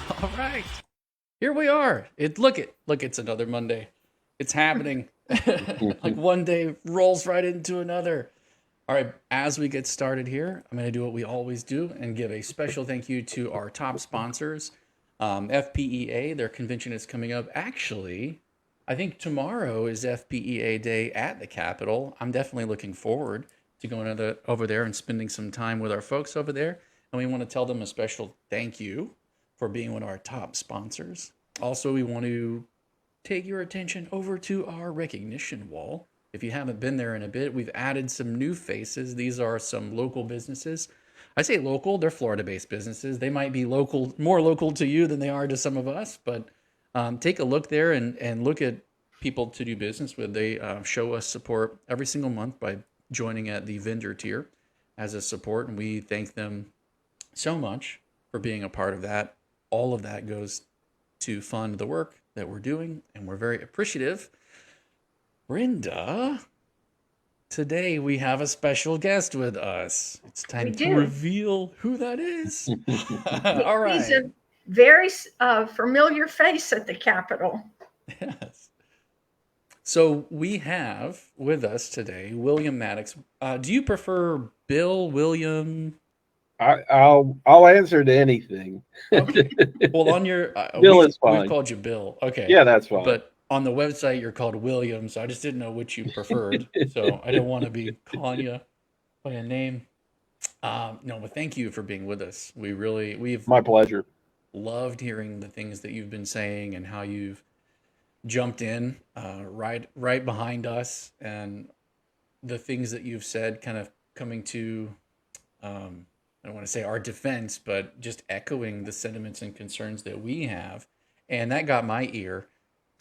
All right, here we are. Look, it's another Monday. It's happening. Like one day rolls right into another. All right, as we get started here, I'm going to do what we always do and give a special thank you to our top sponsors. FPEA, their convention is coming up. Actually, I think tomorrow is FPEA Day at the Capitol. I'm definitely looking forward to going over there and spending some time with our folks over there. And we want to tell them a special thank you for being one of our top sponsors. Also, we want to take your attention over to our recognition wall. If you haven't been there in a bit, we've added some new faces. These are some local businesses. I say local, they're Florida based businesses. They might be local, more local to you than they are to some of us, but take a look there and look at people to do business with. They show us support every single month by joining at the vendor tier as a support, and we thank them so much for being a part of that. All of that goes to fund the work that we're doing, and we're very appreciative. Brenda, today we have a special guest with us. It's We time to do. reveal who that is. All He's right. a very familiar face at the Capitol. Yes. So we have with us today William Maddox. Do you prefer Bill, William? I'll answer to anything. Okay. Well, on your Bill is we've fine. called you Bill. Okay. Yeah, that's fine. But on the website you're called William, so I just didn't know which you preferred. So I didn't want to be calling you by a name. No, but thank you for being with us. We've My pleasure. loved hearing the things that you've been saying and how you've jumped in right behind us, and the things that you've said kind of coming to I don't want to say our defense, but just echoing the sentiments and concerns that we have. And that got my ear.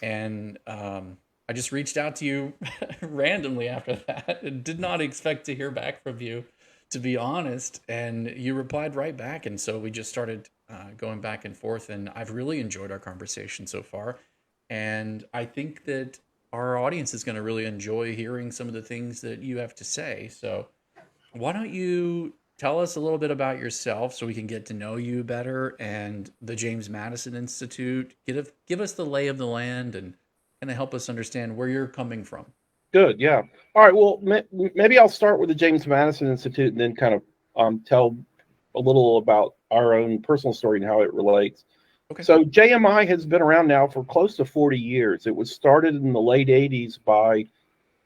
And I just reached out to you randomly after that and did not expect to hear back from you, to be honest. And you replied right back. And so we just started going back and forth. And I've really enjoyed our conversation so far. And I think that our audience is going to really enjoy hearing some of the things that you have to say. So why don't you tell us a little bit about yourself so we can get to know you better and the James Madison Institute? Give us the lay of the land and kind of help us understand where you're coming from. Good. Yeah. All right. Well, maybe I'll start with the James Madison Institute and then kind of tell a little about our own personal story and how it relates. Okay. So JMI has been around now for close to 40 years. It was started in the late 80s by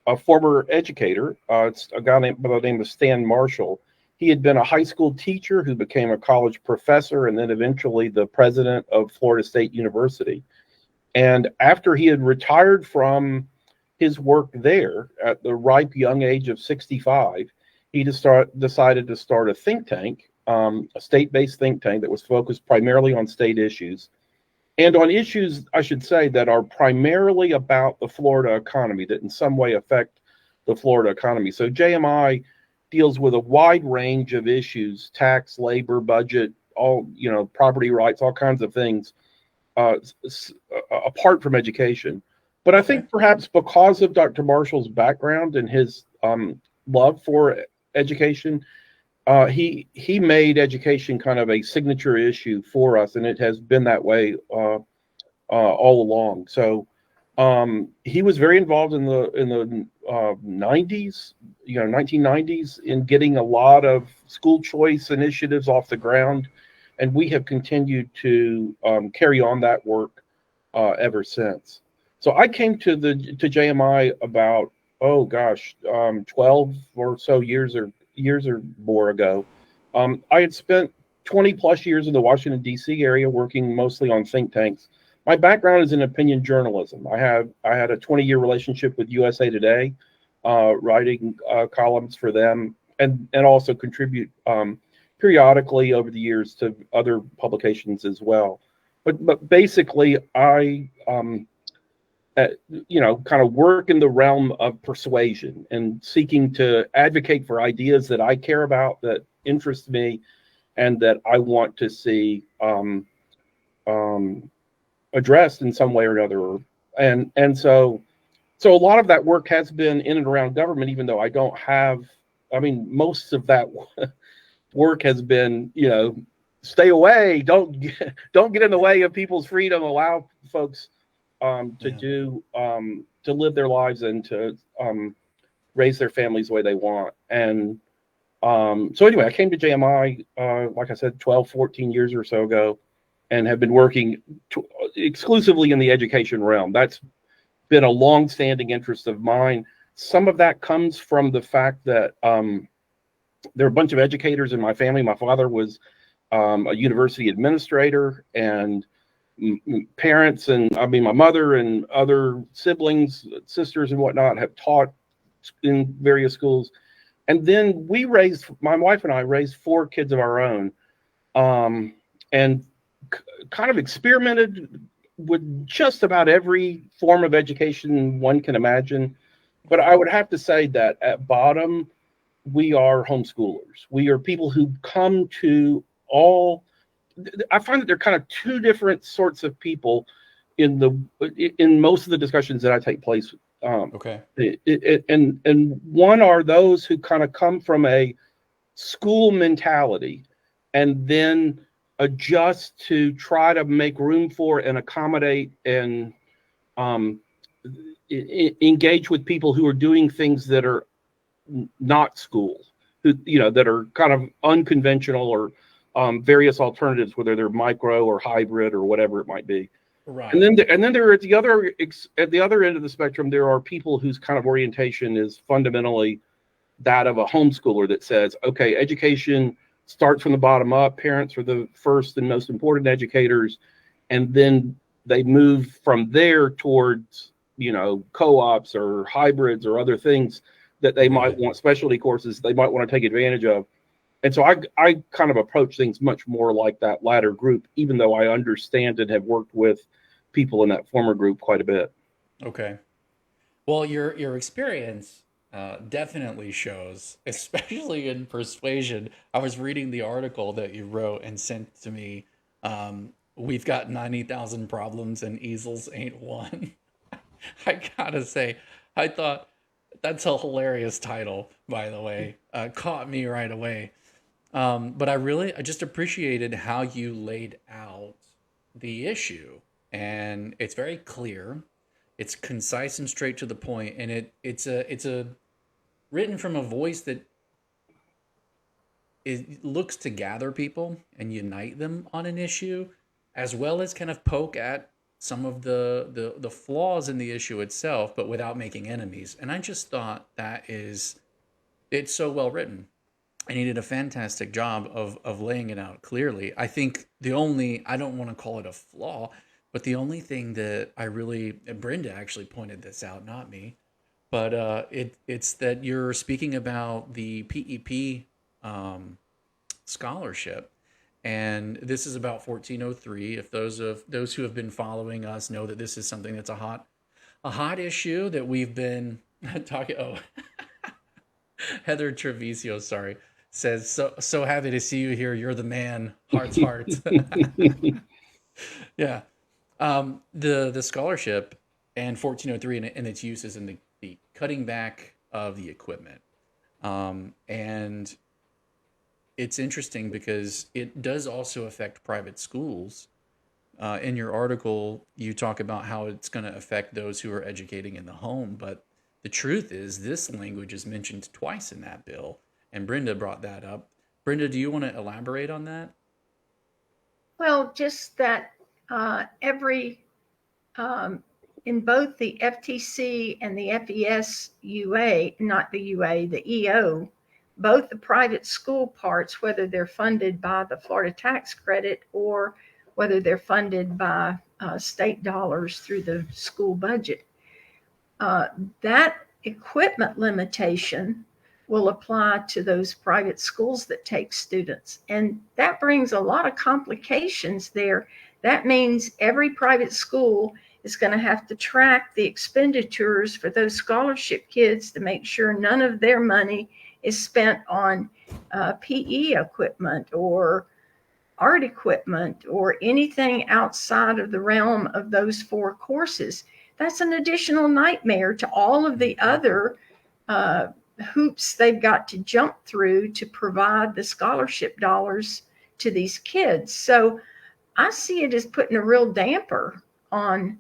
a former educator. It's a guy by the name of Stan Marshall. He had been a high school teacher who became a college professor and then eventually the president of Florida State University. And after he had retired from his work there at the ripe young age of 65, he decided to start a think tank, a state-based think tank that was focused primarily on state issues and on issues, I should say, that are primarily about the Florida economy, that in some way affect the Florida economy. So JMI deals with a wide range of issues: tax, labor, budget, property rights, all kinds of things, uh, apart from education. But I Okay. think perhaps because of Dr. Marshall's background and his love for education, he made education kind of a signature issue for us, and it has been that way all along. So he was very involved in the 90s, 1990s, in getting a lot of school choice initiatives off the ground, and we have continued to carry on that work ever since. So I came to JMI about, oh gosh, 12 or so years or more ago. I had spent 20 plus years in the Washington D.C. area working mostly on think tanks. My background is in opinion journalism. I had a 20-year relationship with USA Today, writing columns for them, and also contribute periodically over the years to other publications as well. But basically, I kind of work in the realm of persuasion and seeking to advocate for ideas that I care about, that interest me, and that I want to see um, addressed in some way or another. And so a lot of that work has been in and around government, even though I don't have. I mean, most of that work has been, stay away. Don't get in the way of people's freedom. Allow folks to live their lives and to raise their families the way they want. And so anyway, I came to JMI, like I said, 12, 14 years or so ago, and have been working exclusively in the education realm. That's been a long-standing interest of mine. Some of that comes from the fact that there are a bunch of educators in my family. My father was a university administrator, and parents, and I mean, my mother and other siblings, sisters and whatnot have taught in various schools. And then my wife and I raised 4 kids of our own, and kind of experimented with just about every form of education one can imagine. But I would have to say that at bottom, we are homeschoolers. We are people who come to I find that there are kind of 2 different sorts of people in most of the discussions that I take place. Okay. And one are those who kind of come from a school mentality and then adjust to try to make room for and accommodate and engage with people who are doing things that are not school, that are kind of unconventional or various alternatives, whether they're micro or hybrid or whatever it might be. Right. And then there at the other end of the spectrum, there are people whose kind of orientation is fundamentally that of a homeschooler that says, okay, education starts from the bottom up. Parents are the first and most important educators, and then they move from there towards co-ops or hybrids or other things that they might want, specialty courses they might want to take advantage of. And so I kind of approach things much more like that latter group, even though I understand and have worked with people in that former group quite a bit. Okay. Well, your experience definitely shows, especially in persuasion. I was reading the article that you wrote and sent to me. We've got 90,000 problems and easels ain't one. I gotta say, I thought that's a hilarious title, by the way. Caught me right away. But I just appreciated how you laid out the issue. And it's very clear. It's concise and straight to the point, and it's a written from a voice that looks to gather people and unite them on an issue, as well as kind of poke at some of the flaws in the issue itself, but without making enemies. And I just thought it's so well written. And he did a fantastic job of laying it out clearly. I think I don't want to call it a flaw, but the only thing that Brenda actually pointed this out, not me, but it's that you're speaking about the PEP scholarship, and this is about 1403. If those who have been following us know that this is something that's a hot issue that we've been talking. Oh, Heather Treviso, sorry, says so happy to see you here. You're the man. Hearts. Yeah. The scholarship and 1403 and its uses in the cutting back of the equipment. And it's interesting because it does also affect private schools. In your article, you talk about how it's going to affect those who are educating in the home, but the truth is this language is mentioned twice in that bill, and Brenda brought that up. Brenda, do you want to elaborate on that? Well, just that in both the FTC and the FES UA, not the UA, the EO, both the private school parts, whether they're funded by the Florida tax credit or whether they're funded by state dollars through the school budget, that equipment limitation will apply to those private schools that take students. And that brings a lot of complications there. That means every private school is going to have to track the expenditures for those scholarship kids to make sure none of their money is spent on PE equipment or art equipment or anything outside of the realm of those 4 courses. That's an additional nightmare to all of the other hoops they've got to jump through to provide the scholarship dollars to these kids. So I see it as putting a real damper on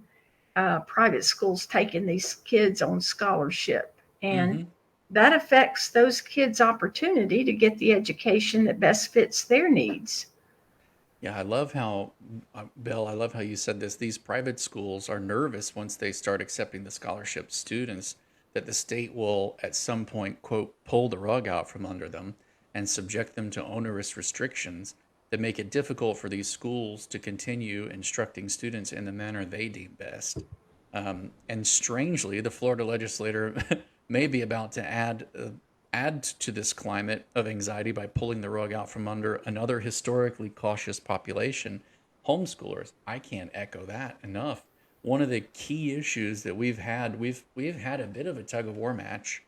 private schools taking these kids on scholarship. And that affects those kids' opportunity to get the education that best fits their needs. Yeah, I love how, Bill, I love how you said this. These private schools are nervous once they start accepting the scholarship students that the state will at some point, quote, pull the rug out from under them and subject them to onerous restrictions that make it difficult for these schools to continue instructing students in the manner they deem best. And strangely, the Florida legislator may be about to add to this climate of anxiety by pulling the rug out from under another historically cautious population, homeschoolers. I can't echo that enough. One of the key issues that we've had a bit of a tug of war match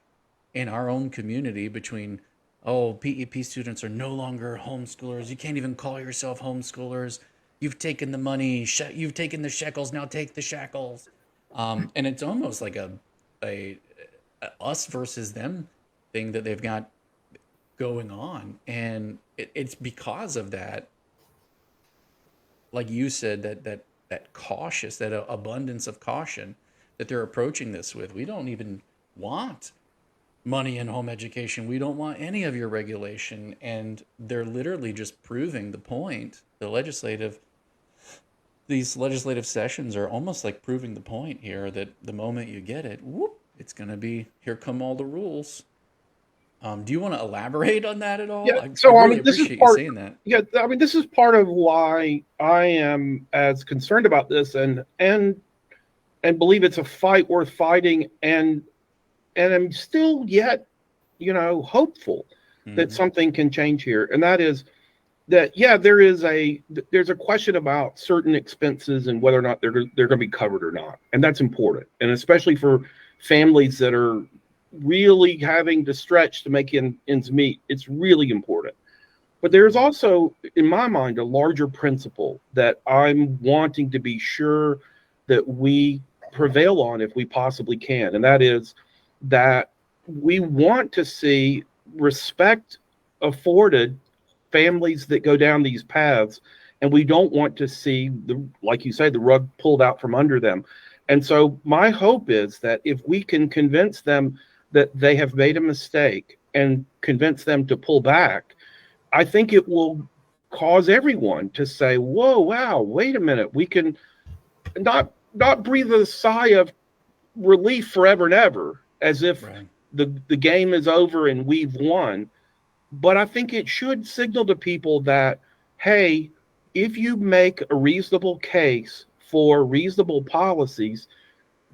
in our own community between, oh, PEP students are no longer homeschoolers. You can't even call yourself homeschoolers. You've taken the money, you've taken the shekels, now take the shackles. And it's almost like a us versus them thing that they've got going on. And it's because of that, like you said, that cautious, that abundance of caution that they're approaching this with. We don't even want money in home education. We don't want any of your regulation. And they're literally just proving the point. These legislative sessions are almost like proving the point here that the moment you get it, whoop, it's going to be, here come all the rules. Do you want to elaborate on that at all? Yeah, I really appreciate you saying that. Yeah, I mean, this is part of why I am as concerned about this and believe it's a fight worth fighting, and I'm still yet, hopeful that something can change here. And that is that, yeah, there's a question about certain expenses and whether or not they're going to be covered or not. And that's important. And especially for families that are really having to stretch to make ends meet, it's really important. But there's also, in my mind, a larger principle that I'm wanting to be sure that we prevail on if we possibly can. And that is that we want to see respect afforded families that go down these paths, and we don't want to see, like you say, the rug pulled out from under them. And so my hope is that if we can convince them that they have made a mistake and convince them to pull back, I think it will cause everyone to say, whoa, wow, wait a minute. We can not breathe a sigh of relief forever and ever, as if the game is over and we've won. But I think it should signal to people that, hey, if you make a reasonable case for reasonable policies,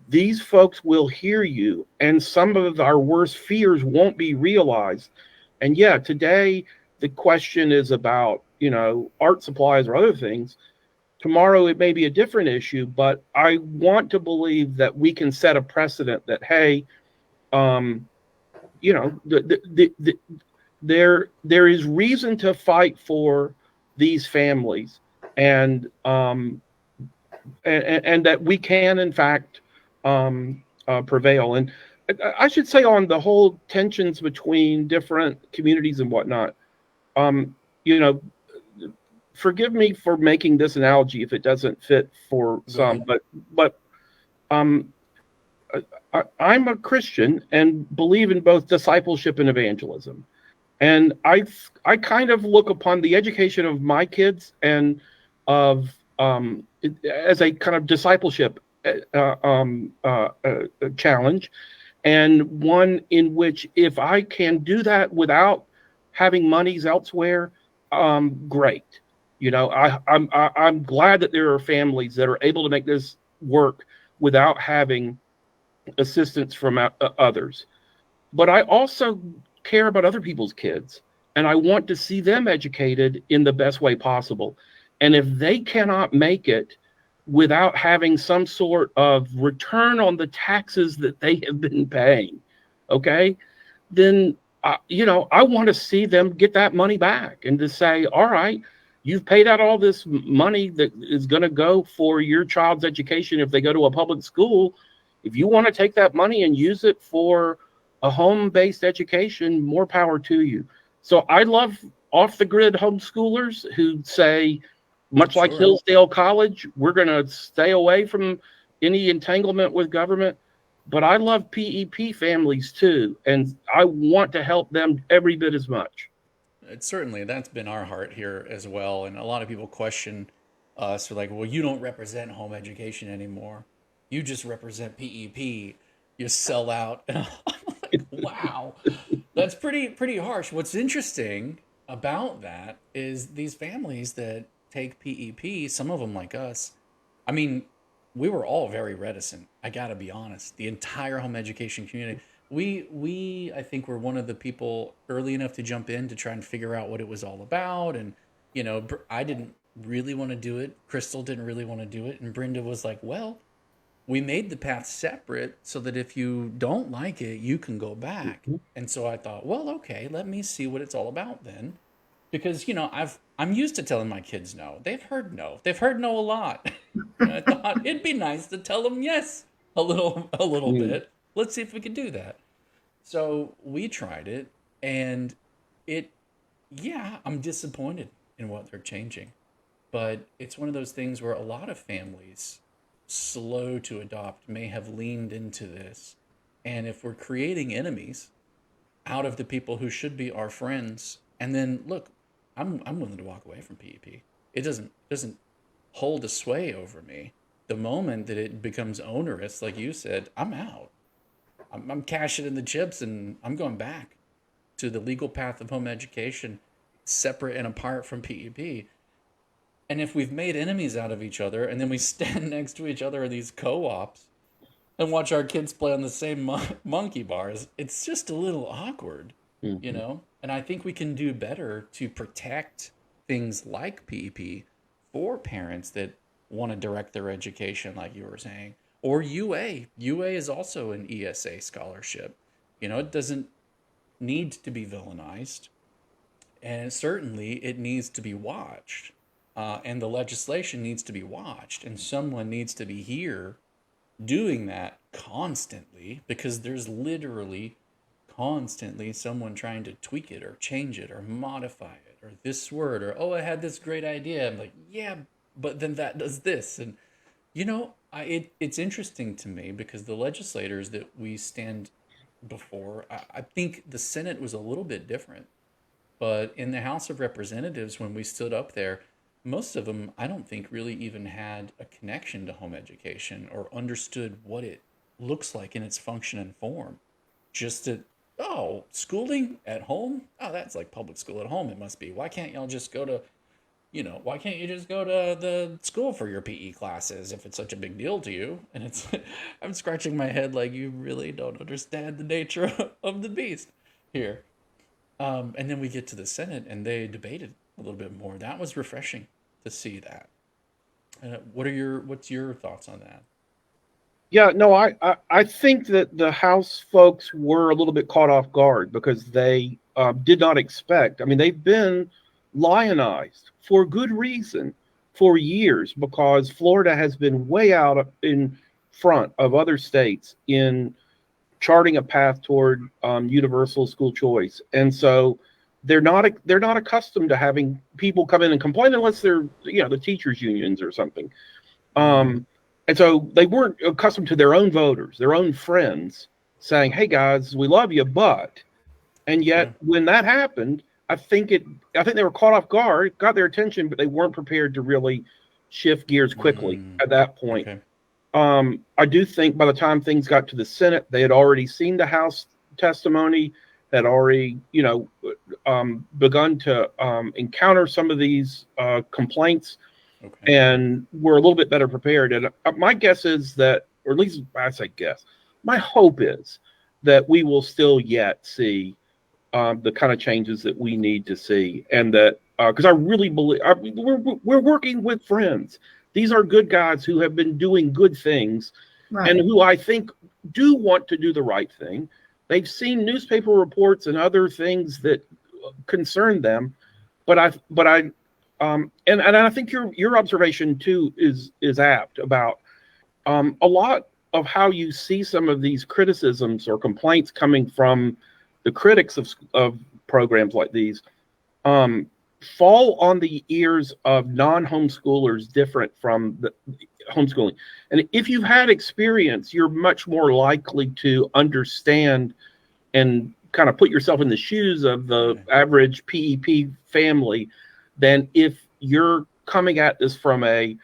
these folks will hear you, and some of our worst fears won't be realized. And yeah, today the question is about, art supplies or other things. Tomorrow it may be a different issue, but I want to believe that we can set a precedent that, hey, there is reason to fight for these families, and that we can, in fact, prevail. And I should say, on the whole tensions between different communities and whatnot, forgive me for making this analogy if it doesn't fit for some, but I'm a Christian and believe in both discipleship and evangelism. And I kind of look upon the education of my kids and as a kind of discipleship challenge, and one in which, if I can do that without having monies elsewhere, great. I'm glad that there are families that are able to make this work without having assistance from others. But I also care about other people's kids, and I want to see them educated in the best way possible. And if they cannot make it without having some sort of return on the taxes that they have been paying, okay, then I want to see them get that money back, and to say, all right, you've paid out all this money that is going to go for your child's education if they go to a public school. If you want to take that money and use it for a home-based education, more power to you. So I love off the grid homeschoolers who say, much like Sure. Hillsdale College, we're going to stay away from any entanglement with government. But I love PEP families too, and I want to help them every bit as much. It's certainly that's been our heart here as well. And a lot of people question us. They're like, well, you don't represent home education anymore. You just represent PEP. You sell out. And I'm like, wow, that's pretty harsh. What's interesting about that is these families that take PEP, some of them like us, I mean, we were all very reticent. I gotta be honest. The entire home education community. We I think were one of the people early enough to jump in to try and figure out what it was all about. And I didn't really want to do it. Crystal didn't really want to do it, and Brenda was like, "Well, we made the path separate so that if you don't like it, you can go back." And so I thought, well, okay, let me see what it's all about then, because I'm used to telling my kids no. They've heard no. They've heard no a lot. And I thought it'd be nice to tell them yes a little bit. Let's see if we can do that. So we tried it, and I'm disappointed in what they're changing. But it's one of those things where a lot of families, slow to adopt, may have leaned into this. And if we're creating enemies out of the people who should be our friends, and then look, I'm willing to walk away from PEP. It doesn't hold a sway over me. The moment that it becomes onerous, like you said, I'm out. I'm cashing in the chips, and I'm going back to the legal path of home education, separate and apart from PEP. And if we've made enemies out of each other, and then we stand next to each other in these co-ops and watch our kids play on the same monkey bars, it's just a little awkward, And I think we can do better to protect things like PEP for parents that want to direct their education, like you were saying. Or UA. UA is also an ESA scholarship. It doesn't need to be villainized. And certainly it needs to be watched. And the legislation needs to be watched. And someone needs to be here doing that constantly, because there's literally constantly someone trying to tweak it or change it or modify it, or this word, or, oh, I had this great idea. I'm like, yeah, but then that does this. And it's interesting to me because the legislators that we stand before, I think the Senate was a little bit different, but in the House of Representatives, when we stood up there, most of them, I don't think, really even had a connection to home education or understood what it looks like in its function and form. Just that, oh, schooling at home? Oh, that's like public school at home, it must be. Why can't y'all just go to why can't you just go to the school for your PE classes if it's such a big deal to you? And it's, I'm scratching my head like, you really don't understand the nature of the beast here. And then we get to the Senate and they debated a little bit more. That was refreshing to see that. What's your thoughts on that? Yeah, no, I think that the House folks were a little bit caught off guard because they did not expect. I mean, they've been lionized for good reason for years because Florida has been way out in front of other states in charting a path toward universal school choice, and so they're not accustomed to having people come in and complain unless they're the teachers unions or something. And so they weren't accustomed to their own voters, their own friends saying, "Hey guys, we love you," but, and yet when that happened, I think they were caught off guard, got their attention, but they weren't prepared to really shift gears quickly at that point. Okay. I do think by the time things got to the Senate, they had already seen the House testimony, had already, begun to encounter some of these complaints, and were a little bit better prepared. And my guess is that, or at least I say guess, my hope is that we will still yet see the kind of changes that we need to see, and that because I really believe we're working with friends. These are good guys who have been doing good things, and who I think do want to do the right thing. They've seen newspaper reports and other things that concern them, but I think your observation too is apt about a lot of how you see some of these criticisms or complaints coming from the critics of programs like these fall on the ears of non-homeschoolers different from the homeschooling. And if you've had experience, you're much more likely to understand and kind of put yourself in the shoes of the average PEP family than if you're coming at this from a,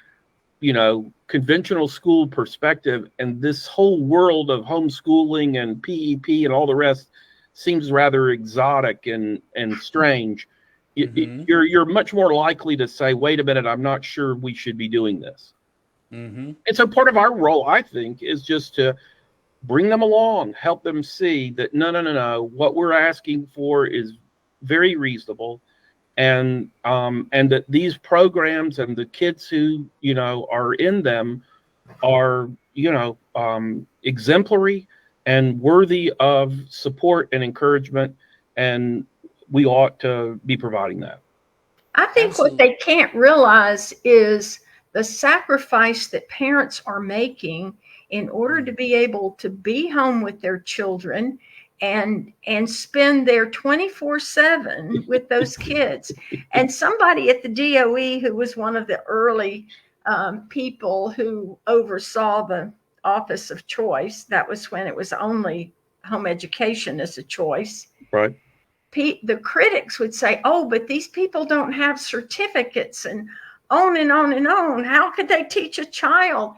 conventional school perspective, and this whole world of homeschooling and PEP and all the rest seems rather exotic and strange. You're much more likely to say, wait a minute, I'm not sure we should be doing this. And so part of our role, I think, is just to bring them along, help them see that no, what we're asking for is very reasonable, and that these programs and the kids who are in them are exemplary and worthy of support and encouragement, and we ought to be providing that. I think what they can't realize is the sacrifice that parents are making in order to be able to be home with their children and spend their 24/7 with those kids. And somebody at the DOE, who was one of the early people who oversaw the Office of Choice, that was when it was only home education as a choice. Right. The critics would say, oh, but these people don't have certificates, and on and on and on. How could they teach a child?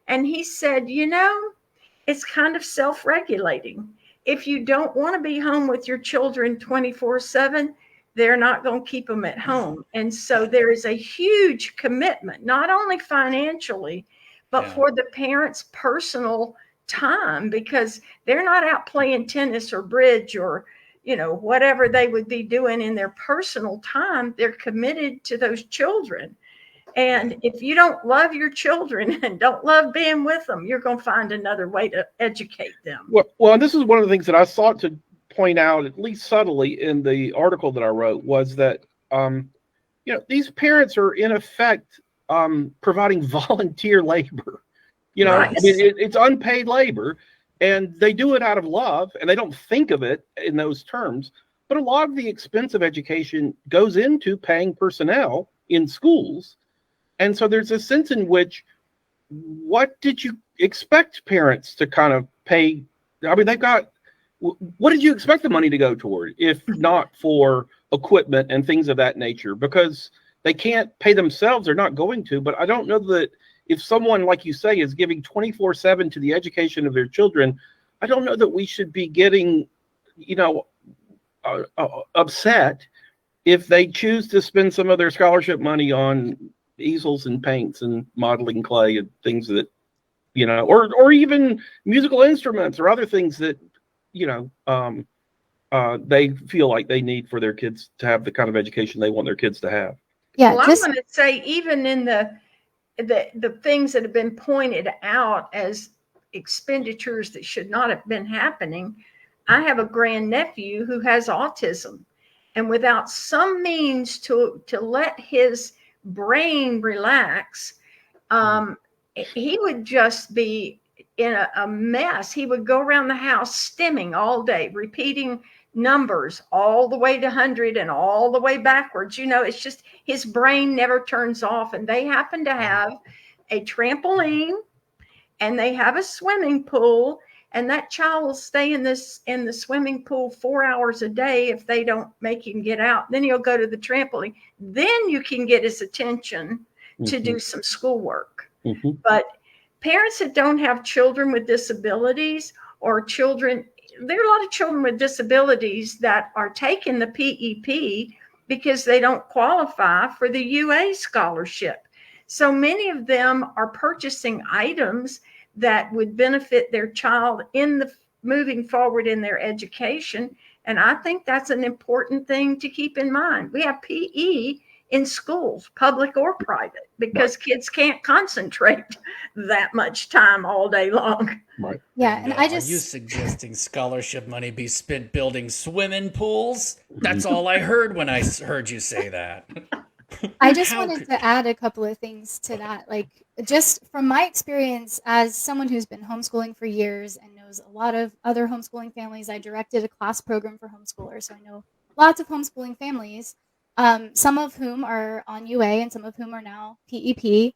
And he said, it's kind of self-regulating. If you don't want to be home with your children 24/7, they're not going to keep them at home. And so there is a huge commitment, not only financially, but for the parents' personal time, because they're not out playing tennis or bridge or whatever they would be doing in their personal time. They're committed to those children. And if you don't love your children and don't love being with them, you're going to find another way to educate them. Well, and this is one of the things that I sought to point out, at least subtly, in the article that I wrote, was that, these parents are in effect providing volunteer labor. Right. I mean, it's unpaid labor. And they do it out of love, and they don't think of it in those terms. But a lot of the expense of education goes into paying personnel in schools. And so there's a sense in which, what did you expect parents to kind of pay? I mean, what did you expect the money to go toward, if not for equipment and things of that nature? Because they can't pay themselves, they're not going to. But I don't know that if someone, like you say, is giving 24/7 to the education of their children, I don't know that we should be getting, upset if they choose to spend some of their scholarship money on easels and paints and modeling clay and things that, or even musical instruments or other things that, they feel like they need for their kids to have the kind of education they want their kids to have. Yeah. Well, I want to say, even in the things that have been pointed out as expenditures that should not have been happening, I have a grandnephew who has autism, and without some means to let his brain relax, he would just be in a mess. He would go around the house stimming all day, repeating numbers all the way to 100 and all the way backwards. It's just his brain never turns off. And they happen to have a trampoline, and they have a swimming pool, and that child will stay in the swimming pool 4 hours a day if they don't make him get out. Then he'll go to the trampoline. Then you can get his attention to do some schoolwork. But parents that don't have children with disabilities, or children, there are a lot of children with disabilities that are taking the PEP because they don't qualify for the UA scholarship. So many of them are purchasing items that would benefit their child in the moving forward in their education. And I think that's an important thing to keep in mind. We have PE in schools, public or private, because kids can't concentrate that much time all day long. Right. Yeah. And Are you suggesting scholarship money be spent building swimming pools? That's all I heard when I heard you say that. I just wanted to add a couple of things to that. Like, just from my experience as someone who's been homeschooling for years and knows a lot of other homeschooling families, I directed a class program for homeschoolers, so I know lots of homeschooling families. some of whom are on UA and some of whom are now PEP.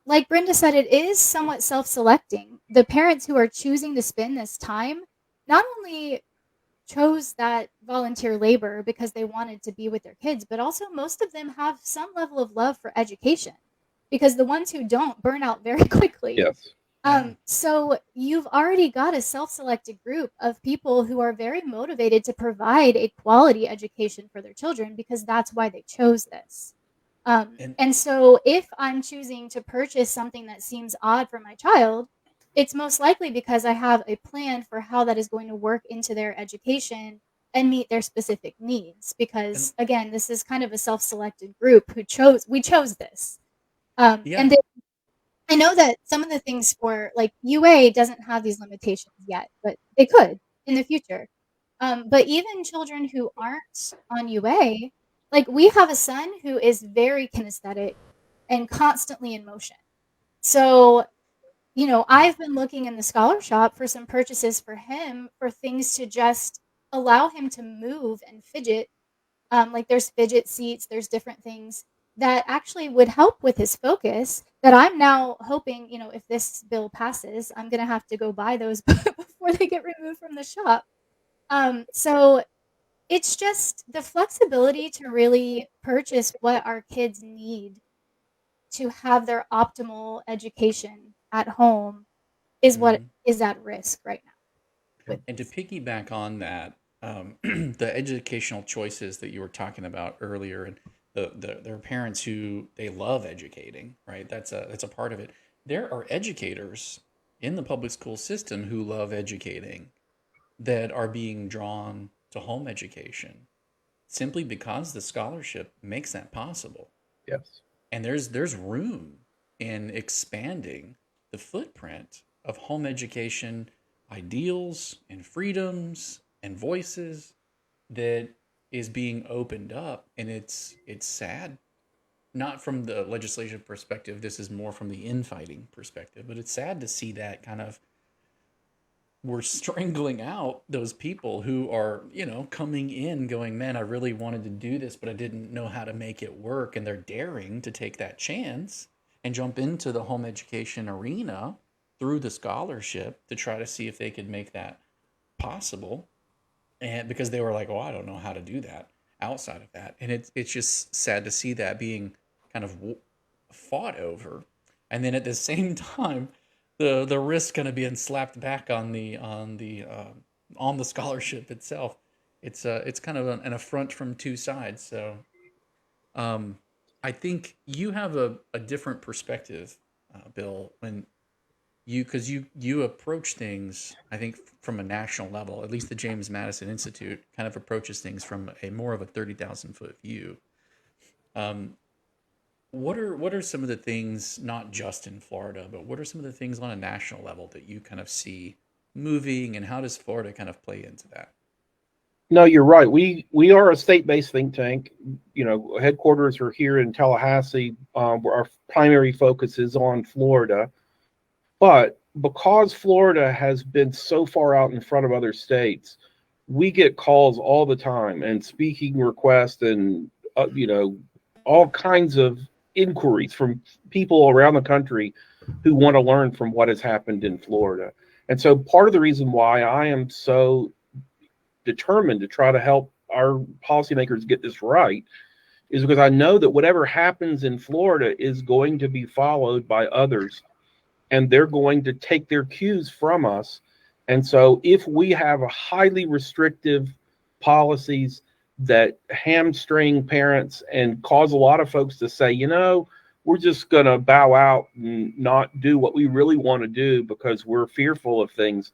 Like Brenda said, it is somewhat self-selecting. The parents who are choosing to spend this time not only chose that volunteer labor because they wanted to be with their kids, but also most of them have some level of love for education, because the ones who don't burn out very quickly. Yes. So you've already got a self-selected group of people who are very motivated to provide a quality education for their children because that's why they chose this. And so if I'm choosing to purchase something that seems odd for my child, it's most likely because I have a plan for how that is going to work into their education and meet their specific needs. Because again, this is kind of a self-selected group we chose this. And then I know that some of the things for like UA doesn't have these limitations yet, but they could in the future. But even children who aren't on UA, like we have a son who is very kinesthetic and constantly in motion. So, you know, I've been looking in the scholar shop for some purchases for him for things to just allow him to move and fidget. Like there's fidget seats, there's different things that actually would help with his focus that I'm now hoping, you know, if this bill passes, I'm going to have to go buy those before they get removed from the shop. So it's just the flexibility to really purchase what our kids need to have their optimal education at home is what is at risk right now. And to piggyback on that, the educational choices that you were talking about earlier, and there are parents who they love educating, right? That's a part of it. There are educators in the public school system who love educating that are being drawn to home education simply because the scholarship makes that possible. Yes. And there's room in expanding the footprint of home education ideals and freedoms and voices that is being opened up. And it's sad, not from the legislative perspective. This is more from the infighting perspective, but it's sad to see that kind of we're strangling out those people who are, you know, coming in going, man, I really wanted to do this, but I didn't know how to make it work. And they're daring to take that chance and jump into the home education arena through the scholarship to try to see if they could make that possible. And because they were like, oh, I don't know how to do that outside of that. And it's just sad to see that being kind of fought over. And then at the same time, the risk kind of being slapped back on the scholarship itself. It's kind of an affront from two sides. So I think you have a different perspective, Bill, when because you approach things, I think, from a national level. At least the James Madison Institute kind of approaches things from a more of a 30,000 foot view. What are some of the things, not just in Florida, but what are some of the things on a national level that you kind of see moving, and how does Florida kind of play into that? No, you're right. We are a state-based think tank. You know, headquarters are here in Tallahassee. Where our primary focus is on Florida. But because Florida has been so far out in front of other states, we get calls all the time and speaking requests and, you know, all kinds of inquiries from people around the country who want to learn from what has happened in Florida. And so part of the reason why I am so determined to try to help our policymakers get this right is because I know that whatever happens in Florida is going to be followed by others, and they're going to take their cues from us. And so if we have a highly restrictive policies that hamstring parents and cause a lot of folks to say, you know, we're just going to bow out and not do what we really want to do because we're fearful of things,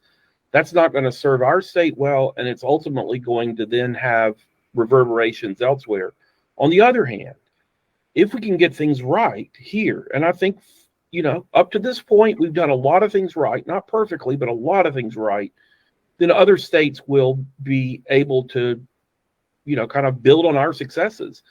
that's not going to serve our state well, and it's ultimately going to then have reverberations elsewhere. On the other hand, if we can get things right here, and I think, you know, up to this point, we've done a lot of things right, not perfectly, but a lot of things right, then other states will be able to, you know, kind of build on our successes.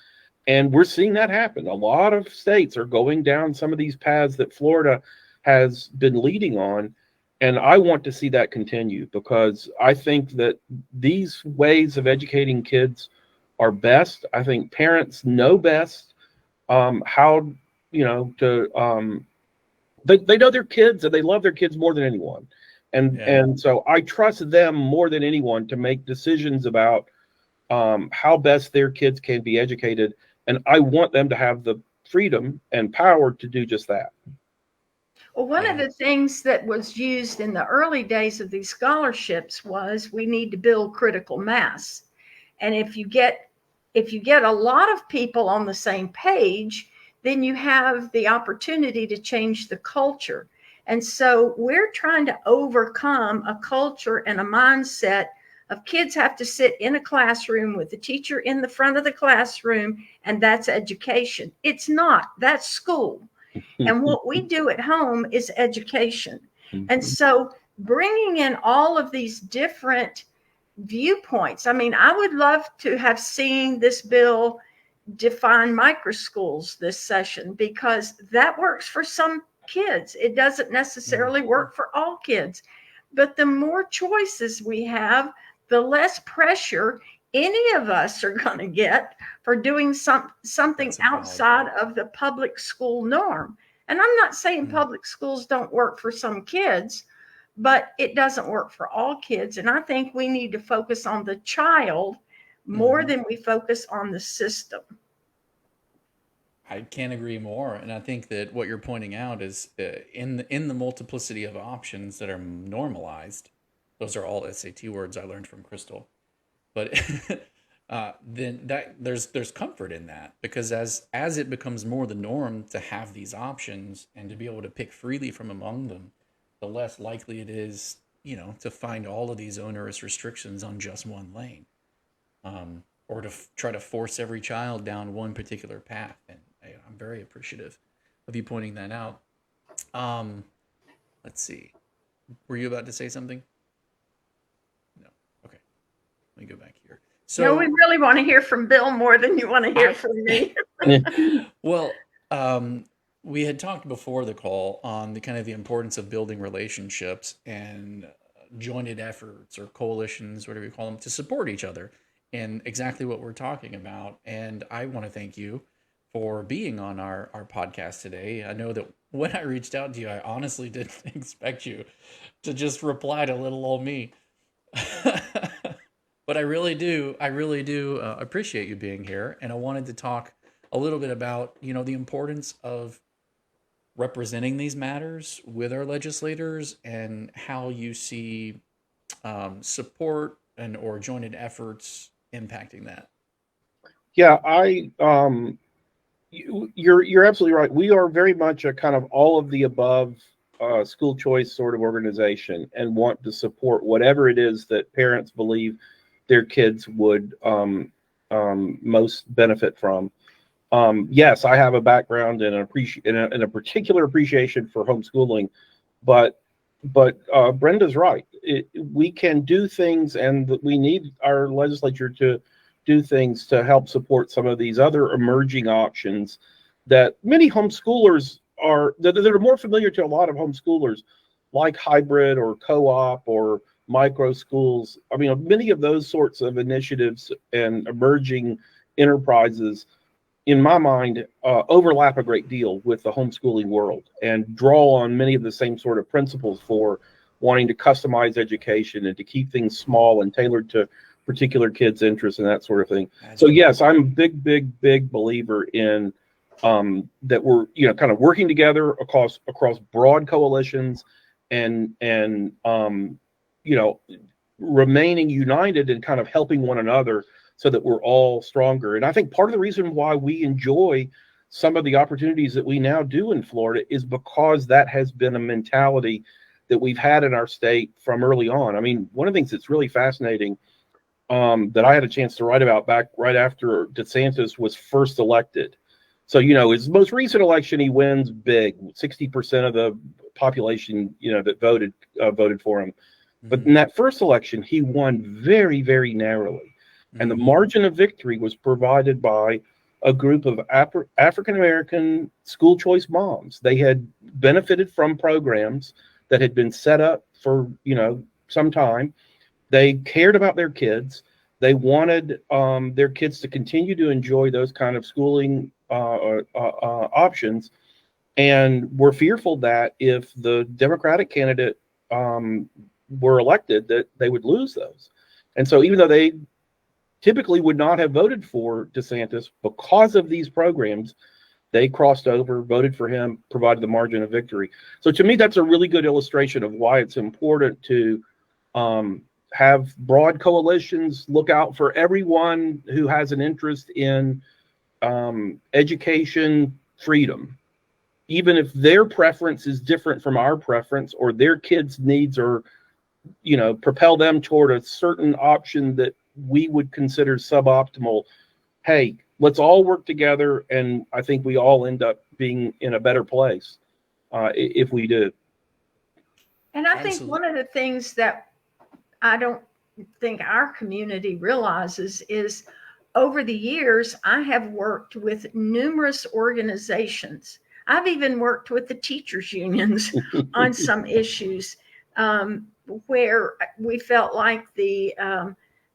And we're seeing that happen. A lot of states are going down some of these paths that Florida has been leading on. And I want to see that continue because I think that these ways of educating kids are best. I think parents know best how, they know their kids and they love their kids more than anyone. And so I trust them more than anyone to make decisions about how best their kids can be educated. And I want them to have the freedom and power to do just that. Well, one of the things that was used in the early days of these scholarships was we need to build critical mass. And if you get a lot of people on the same page, then you have the opportunity to change the culture. And so we're trying to overcome a culture and a mindset of kids have to sit in a classroom with the teacher in the front of the classroom, and that's education. It's not. That's school. And what we do at home is education. And so bringing in all of these different viewpoints. I mean, I would love to have seen this bill define micro schools this session, because that works for some kids. It doesn't necessarily work for all kids. But the more choices we have, the less pressure any of us are going to get for doing something outside of the public school norm. And I'm not saying public schools don't work for some kids, but it doesn't work for all kids. And I think we need to focus on the child more than we focus on the system. I can't agree more. And I think that what you're pointing out is in the multiplicity of options that are normalized, those are all SAT words I learned from Crystal. But then there's comfort in that, because as it becomes more the norm to have these options and to be able to pick freely from among them, the less likely it is, to find all of these onerous restrictions on just one lane, or to try to force every child down one particular path. And I'm very appreciative of you pointing that out. Let's see. Were you about to say something? No. Okay. Let me go back here. So no, we really want to hear from Bill more than you want to hear from me. Well, we had talked before the call on the kind of the importance of building relationships and jointed efforts or coalitions, whatever you call them, to support each other, and exactly what we're talking about. And I want to thank you for being on our podcast today. I know that when I reached out to you, I honestly didn't expect you to just reply to little old me. But I really do appreciate you being here. And I wanted to talk a little bit about, the importance of representing these matters with our legislators and how you see support or jointed efforts impacting that. Yeah, you're absolutely right. We are very much a kind of all of the above school choice sort of organization, and want to support whatever it is that parents believe their kids would most benefit from. Yes, I have a background in a particular appreciation for homeschooling, but Brenda's right. We can do things, and we need our legislature to do things to help support some of these other emerging options that many homeschoolers that are more familiar to a lot of homeschoolers, like hybrid or co-op or micro schools. I mean, many of those sorts of initiatives and emerging enterprises, in my mind, overlap a great deal with the homeschooling world and draw on many of the same sort of principles for wanting to customize education and to keep things small and tailored to particular kids' interests and that sort of thing. So yes, I'm a big believer in that we're kind of working together across broad coalitions and remaining united and kind of helping one another so that we're all stronger. And I think part of the reason why we enjoy some of the opportunities that we now do in Florida is because that has been a mentality that we've had in our state from early on. I mean, one of the things that's really fascinating that I had a chance to write about back right after DeSantis was first elected. So, his most recent election, he wins big, 60% of the population, that voted for him. Mm-hmm. But in that first election, he won very, very narrowly. Mm-hmm. And the margin of victory was provided by a group of African-American school choice moms. They had benefited from programs that had been set up for, some time. They cared about their kids. They wanted their kids to continue to enjoy those kind of schooling options, and were fearful that if the Democratic candidate were elected, that they would lose those. And so even though they typically would not have voted for DeSantis, because of these programs, they crossed over, voted for him, provided the margin of victory. So to me, that's a really good illustration of why it's important to have broad coalitions, look out for everyone who has an interest in education freedom, even if their preference is different from our preference, or their kids' needs are, propel them toward a certain option that we would consider suboptimal. Hey, let's all work together, and I think we all end up being in a better place if we do. And I think one of the things that I don't think our community realizes is, over the years, I have worked with numerous organizations. I've even worked with the teachers' unions on some issues where we felt like the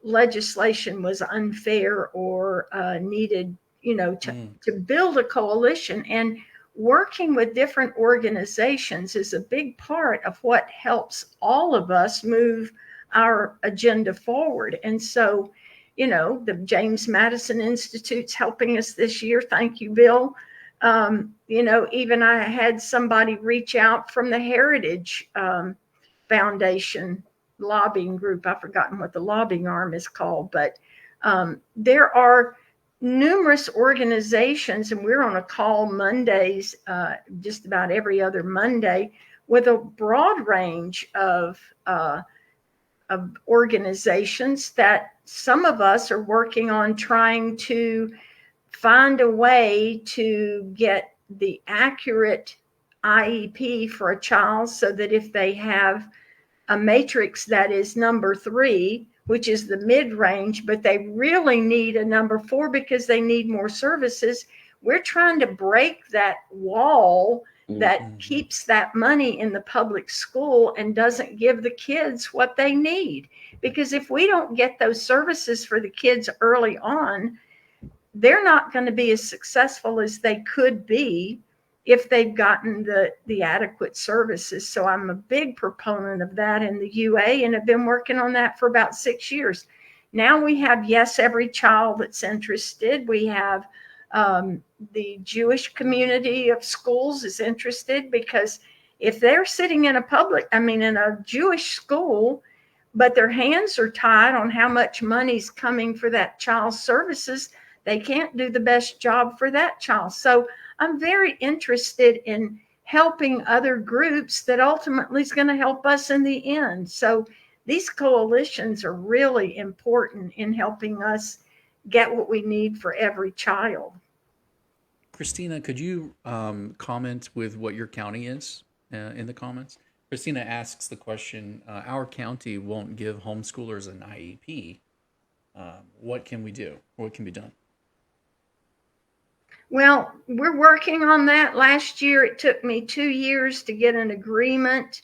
legislation was unfair or needed, to build a coalition. And working with different organizations is a big part of what helps all of us move our agenda forward. And so, the James Madison Institute's helping us this year. Thank you, Bill. Even I had somebody reach out from the Heritage Foundation lobbying group. I've forgotten what the lobbying arm is called, but there are numerous organizations, and we're on a call Mondays, just about every other Monday, with a broad range of organizations that some of us are working on trying to find a way to get the accurate IEP for a child, so that if they have a matrix that is number 3, which is the mid-range, but they really need a number 4 because they need more services, we're trying to break that wall that keeps that money in the public school and doesn't give the kids what they need. Because if we don't get those services for the kids early on, they're not going to be as successful as they could be if they've gotten the adequate services. So I'm a big proponent of that in the UA, and have been working on that for about 6 years. Now we have Yes Every Child that's interested. We have the Jewish community of schools is interested, because if they're sitting in a Jewish school, but their hands are tied on how much money's coming for that child's services, they can't do the best job for that child. So I'm very interested in helping other groups that ultimately is going to help us in the end. So these coalitions are really important in helping us get what we need for every child. Christina, could you comment with what your county is in the comments? Christina asks the question, our county won't give homeschoolers an IEP. What can we do? What can be done? Well, we're working on that. Last year, it took me 2 years to get an agreement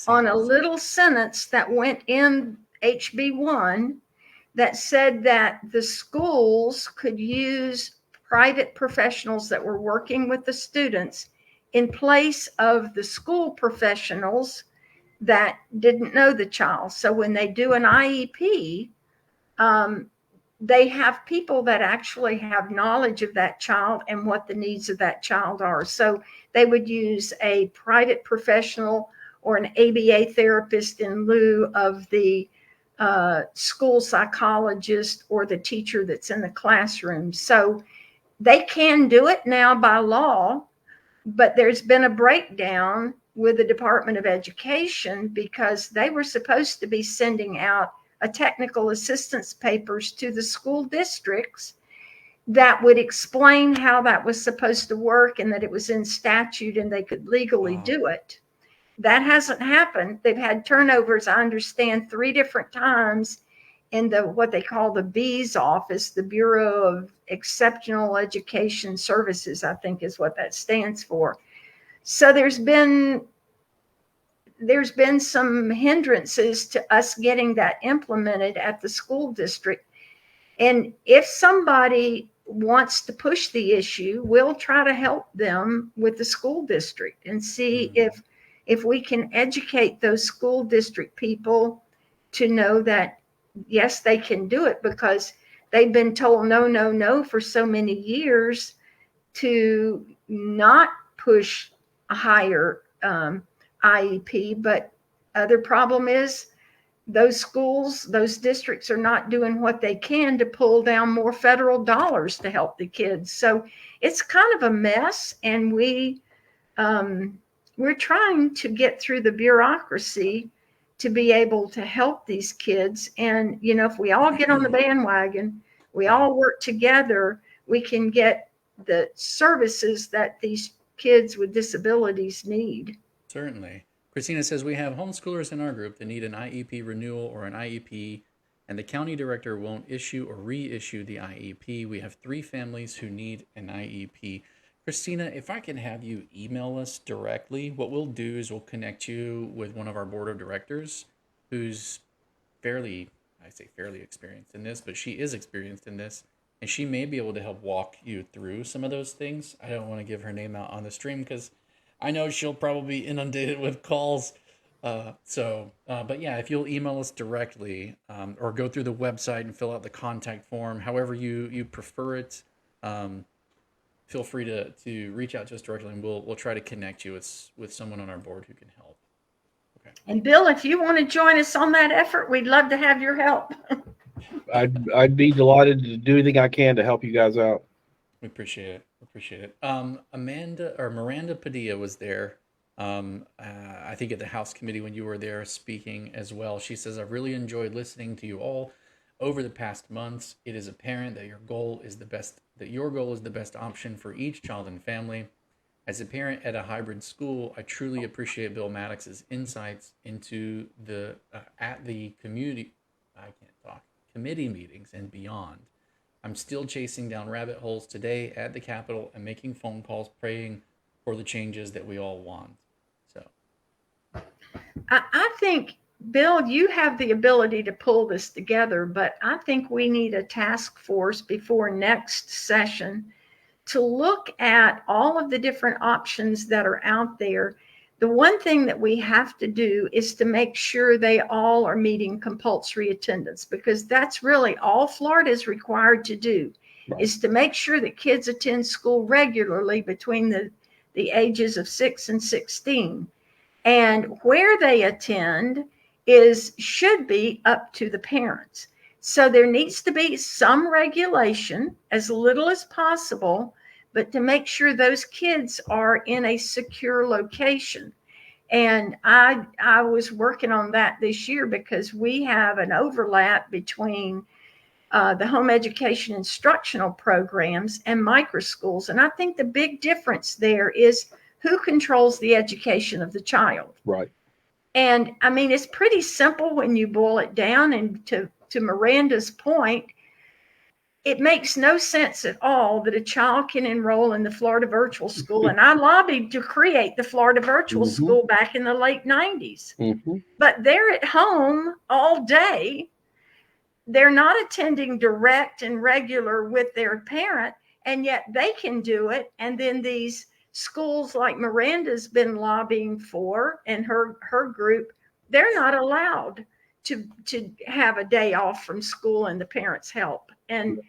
on a little sentence that went in HB1 that said that the schools could use private professionals that were working with the students in place of the school professionals that didn't know the child. So when they do an IEP, they have people that actually have knowledge of that child and what the needs of that child are. So they would use a private professional or an ABA therapist in lieu of the school psychologist or the teacher that's in the classroom. So they can do it now by law, but there's been a breakdown with the Department of Education, because they were supposed to be sending out a technical assistance papers to the school districts that would explain how that was supposed to work and that it was in statute and they could legally do it. That hasn't happened. They've had turnovers, I understand, 3 different times in what they call the B's office, the Bureau of Exceptional Education Services, I think is what that stands for. So there's been some hindrances to us getting that implemented at the school district. And if somebody wants to push the issue, we'll try to help them with the school district and see if we can educate those school district people to know that, yes, they can do it, because they've been told no, no, no for so many years to not push a higher IEP. But other problem is those schools, those districts are not doing what they can to pull down more federal dollars to help the kids. So it's kind of a mess, and we're trying to get through the bureaucracy to be able to help these kids. And, you know, if we all get on the bandwagon, we all work together, we can get the services that these kids with disabilities need. Certainly. Christina says, we have homeschoolers in our group that need an IEP renewal or an IEP, and the county director won't issue or reissue the IEP. We have 3 families who need an IEP. Christina, if I can have you email us directly, what we'll do is we'll connect you with one of our board of directors who's fairly experienced in this, but she is experienced in this, and she may be able to help walk you through some of those things. I don't want to give her name out on the stream because I know she'll probably be inundated with calls. But yeah, if you'll email us directly or go through the website and fill out the contact form, however you prefer it, feel free to reach out to us directly, and we'll try to connect you with someone on our board who can help. Okay. And Bill, if you want to join us on that effort, we'd love to have your help. I'd be delighted to do anything I can to help you guys out. We appreciate it. Miranda Padilla was there, I think at the House Committee when you were there speaking as well. She says, I've really enjoyed listening to you all over the past months. It is apparent that your goal is the best option for each child and family. As a parent at a hybrid school, I truly appreciate Bill Mattox's insights into at the committee meetings and beyond. I'm still chasing down rabbit holes today at the Capitol and making phone calls, praying for the changes that we all want. So, I think, Bill, you have the ability to pull this together, but I think we need a task force before next session to look at all of the different options that are out there. The one thing that we have to do is to make sure they all are meeting compulsory attendance, because that's really all Florida is required to do, is to make sure that kids attend school regularly between the ages of 6 and 16. And where they attend should be up to the parents. So there needs to be some regulation, as little as possible, but to make sure those kids are in a secure location. And I was working on that this year because we have an overlap between the home education instructional programs and microschools. And I think the big difference there is who controls the education of the child. Right. And I mean, it's pretty simple when you boil it down. And to Miranda's point, it makes no sense at all that a child can enroll in the Florida Virtual School. And I lobbied to create the Florida Virtual School back in the late 90s. But they're at home all day. They're not attending direct and regular with their parent, and yet they can do it. And then these schools like Miranda's been lobbying for, and her group, they're not allowed to have a day off from school and the parents help. And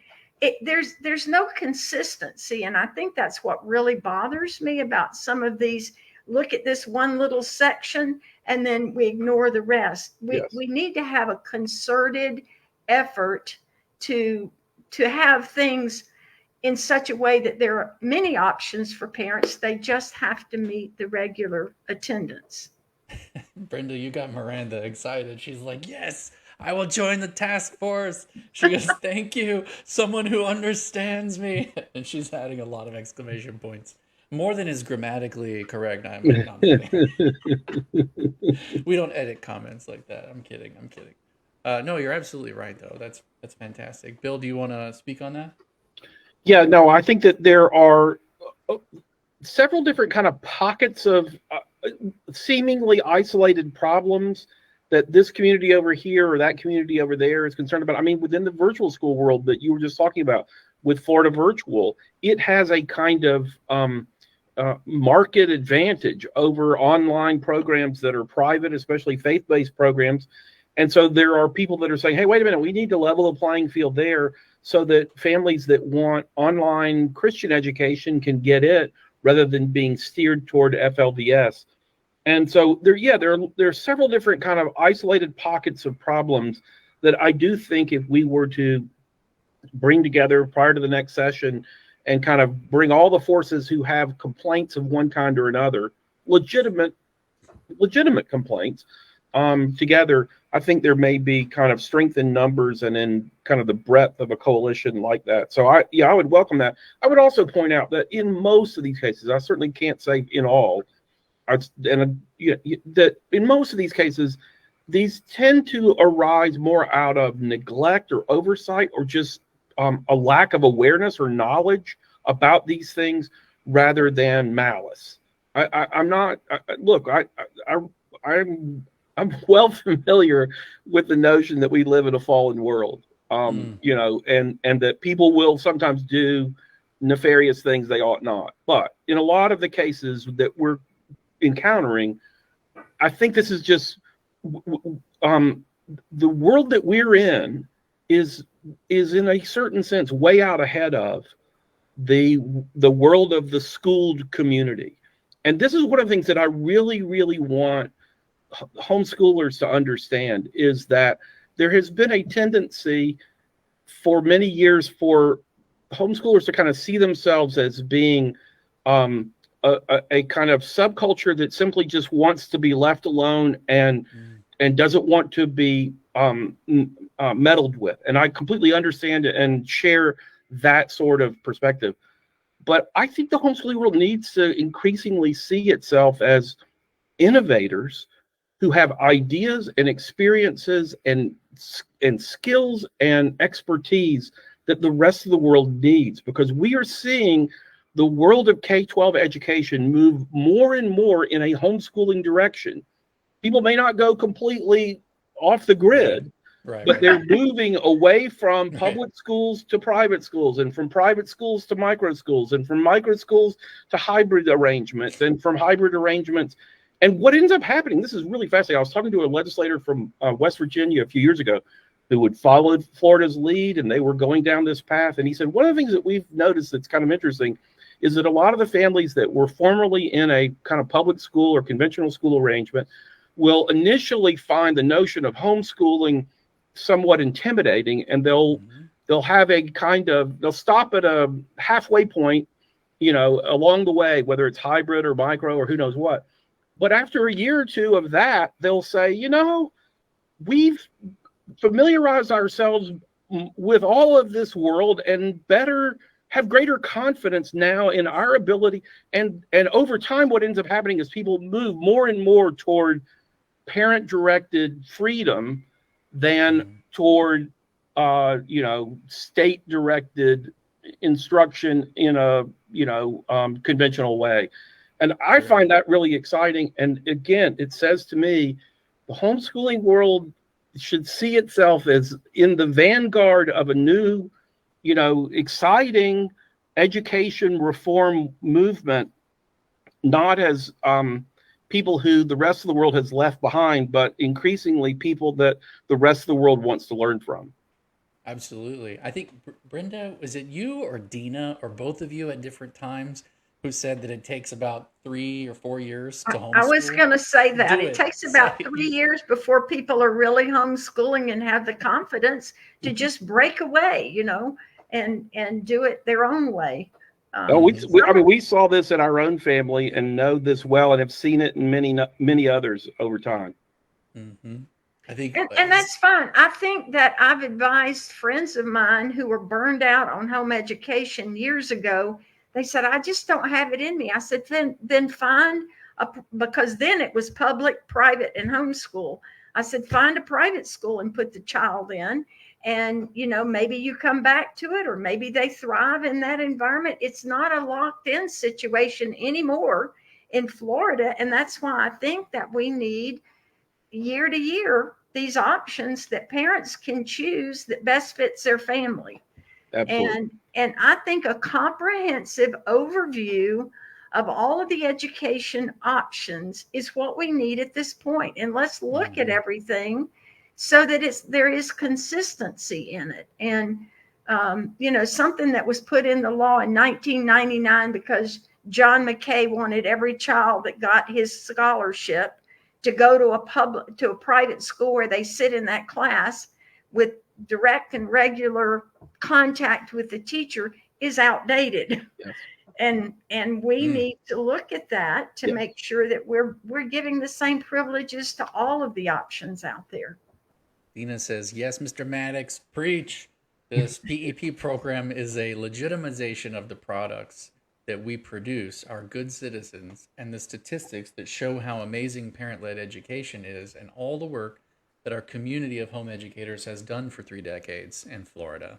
there's no consistency. And I think that's what really bothers me about some of these. Look at this one little section and then we ignore the rest. We need to have a concerted effort to have things in such a way that there are many options for parents. They just have to meet the regular attendance. Brenda, you got Miranda excited. She's like, yes, I will join the task force. She goes, thank you, someone who understands me. And she's adding a lot of exclamation points. More than is grammatically correct. I'm kidding. We don't edit comments like that. I'm kidding. No, you're absolutely right, though. That's fantastic. Bill, do you want to speak on that? Yeah, no, I think that there are several different kind of pockets of seemingly isolated problems that this community over here or that community over there is concerned about. I mean, within the virtual school world that you were just talking about with Florida Virtual, it has a kind of market advantage over online programs that are private, especially faith-based programs. And so there are people that are saying, hey, wait a minute, we need to level the playing field there so that families that want online Christian education can get it rather than being steered toward FLDS. And so there are several different kind of isolated pockets of problems that I do think if we were to bring together prior to the next session and kind of bring all the forces who have complaints of one kind or another, legitimate complaints, together, I think there may be kind of strength in numbers and in kind of the breadth of a coalition like that. So I would welcome that. I would also point out that in most of these cases, I certainly can't say in all, that in most of these cases, these tend to arise more out of neglect or oversight or just a lack of awareness or knowledge about these things rather than malice. I'm well familiar with the notion that we live in a fallen world, and that people will sometimes do nefarious things they ought not. But in a lot of the cases that we're encountering, I think this is just the world that we're in is in a certain sense way out ahead of the world of the schooled community. And this is one of the things that I really, really want homeschoolers to understand, is that there has been a tendency for many years for homeschoolers to kind of see themselves as being a kind of subculture that simply just wants to be left alone and doesn't want to be meddled with. And I completely understand it and share that sort of perspective. But I think the homeschooling world needs to increasingly see itself as innovators who have ideas and experiences and skills and expertise that the rest of the world needs, because we are seeing the world of K-12 education move more and more in a homeschooling direction. People may not go completely off the grid, but they're moving away from public schools to private schools, and from private schools to micro schools, and from micro schools to hybrid arrangements, and from hybrid arrangements. And what ends up happening, this is really fascinating. I was talking to a legislator from West Virginia a few years ago who had followed Florida's lead, and they were going down this path. And he said, one of the things that we've noticed that's kind of interesting is that a lot of the families that were formerly in a kind of public school or conventional school arrangement will initially find the notion of homeschooling somewhat intimidating, and they'll have a kind of, they'll stop at a halfway point, along the way, whether it's hybrid or micro or who knows what. But after a year or two of that, they'll say, we've familiarized ourselves with all of this world and have greater confidence now in our ability. And over time, what ends up happening is people move more and more toward parent-directed freedom than toward, state-directed instruction in a, conventional way. And I find that really exciting. And again, it says to me, the homeschooling world should see itself as in the vanguard of a new, exciting education reform movement, not as people who the rest of the world has left behind, but increasingly people that the rest of the world wants to learn from. Absolutely. I think, Brenda, was it you or Dina or both of you at different times who said that it takes about 3 or 4 years to homeschool? I was going to say that. It takes about 3 years before people are really homeschooling and have the confidence to just break away, and do it their own way. We saw this in our own family and know this well and have seen it in many others over time. Mm-hmm. I think, and that's fine. I think that I've advised friends of mine who were burned out on home education years ago. They said, I just don't have it in me. I said, then find because then it was public, private, and homeschool. I said, find a private school and put the child in. And, maybe you come back to it, or maybe they thrive in that environment. It's not a locked in situation anymore in Florida. And that's why I think that we need year to year these options that parents can choose that best fits their family. Absolutely. And I think a comprehensive overview of all of the education options is what we need at this point. And let's look at everything so that there is consistency in it. And something that was put in the law in 1999 because John McKay wanted every child that got his scholarship to go to a private school where they sit in that class with direct and regular contact with the teacher is outdated. Yes. And we need to look at that to Yes. make sure that we're giving the same privileges to all of the options out there. Dina says, yes, Mr. Maddox, preach. This PEP program is a legitimization of the products that we produce, our good citizens, and the statistics that show how amazing parent-led education is and all the work that our community of home educators has done for 3 decades in Florida.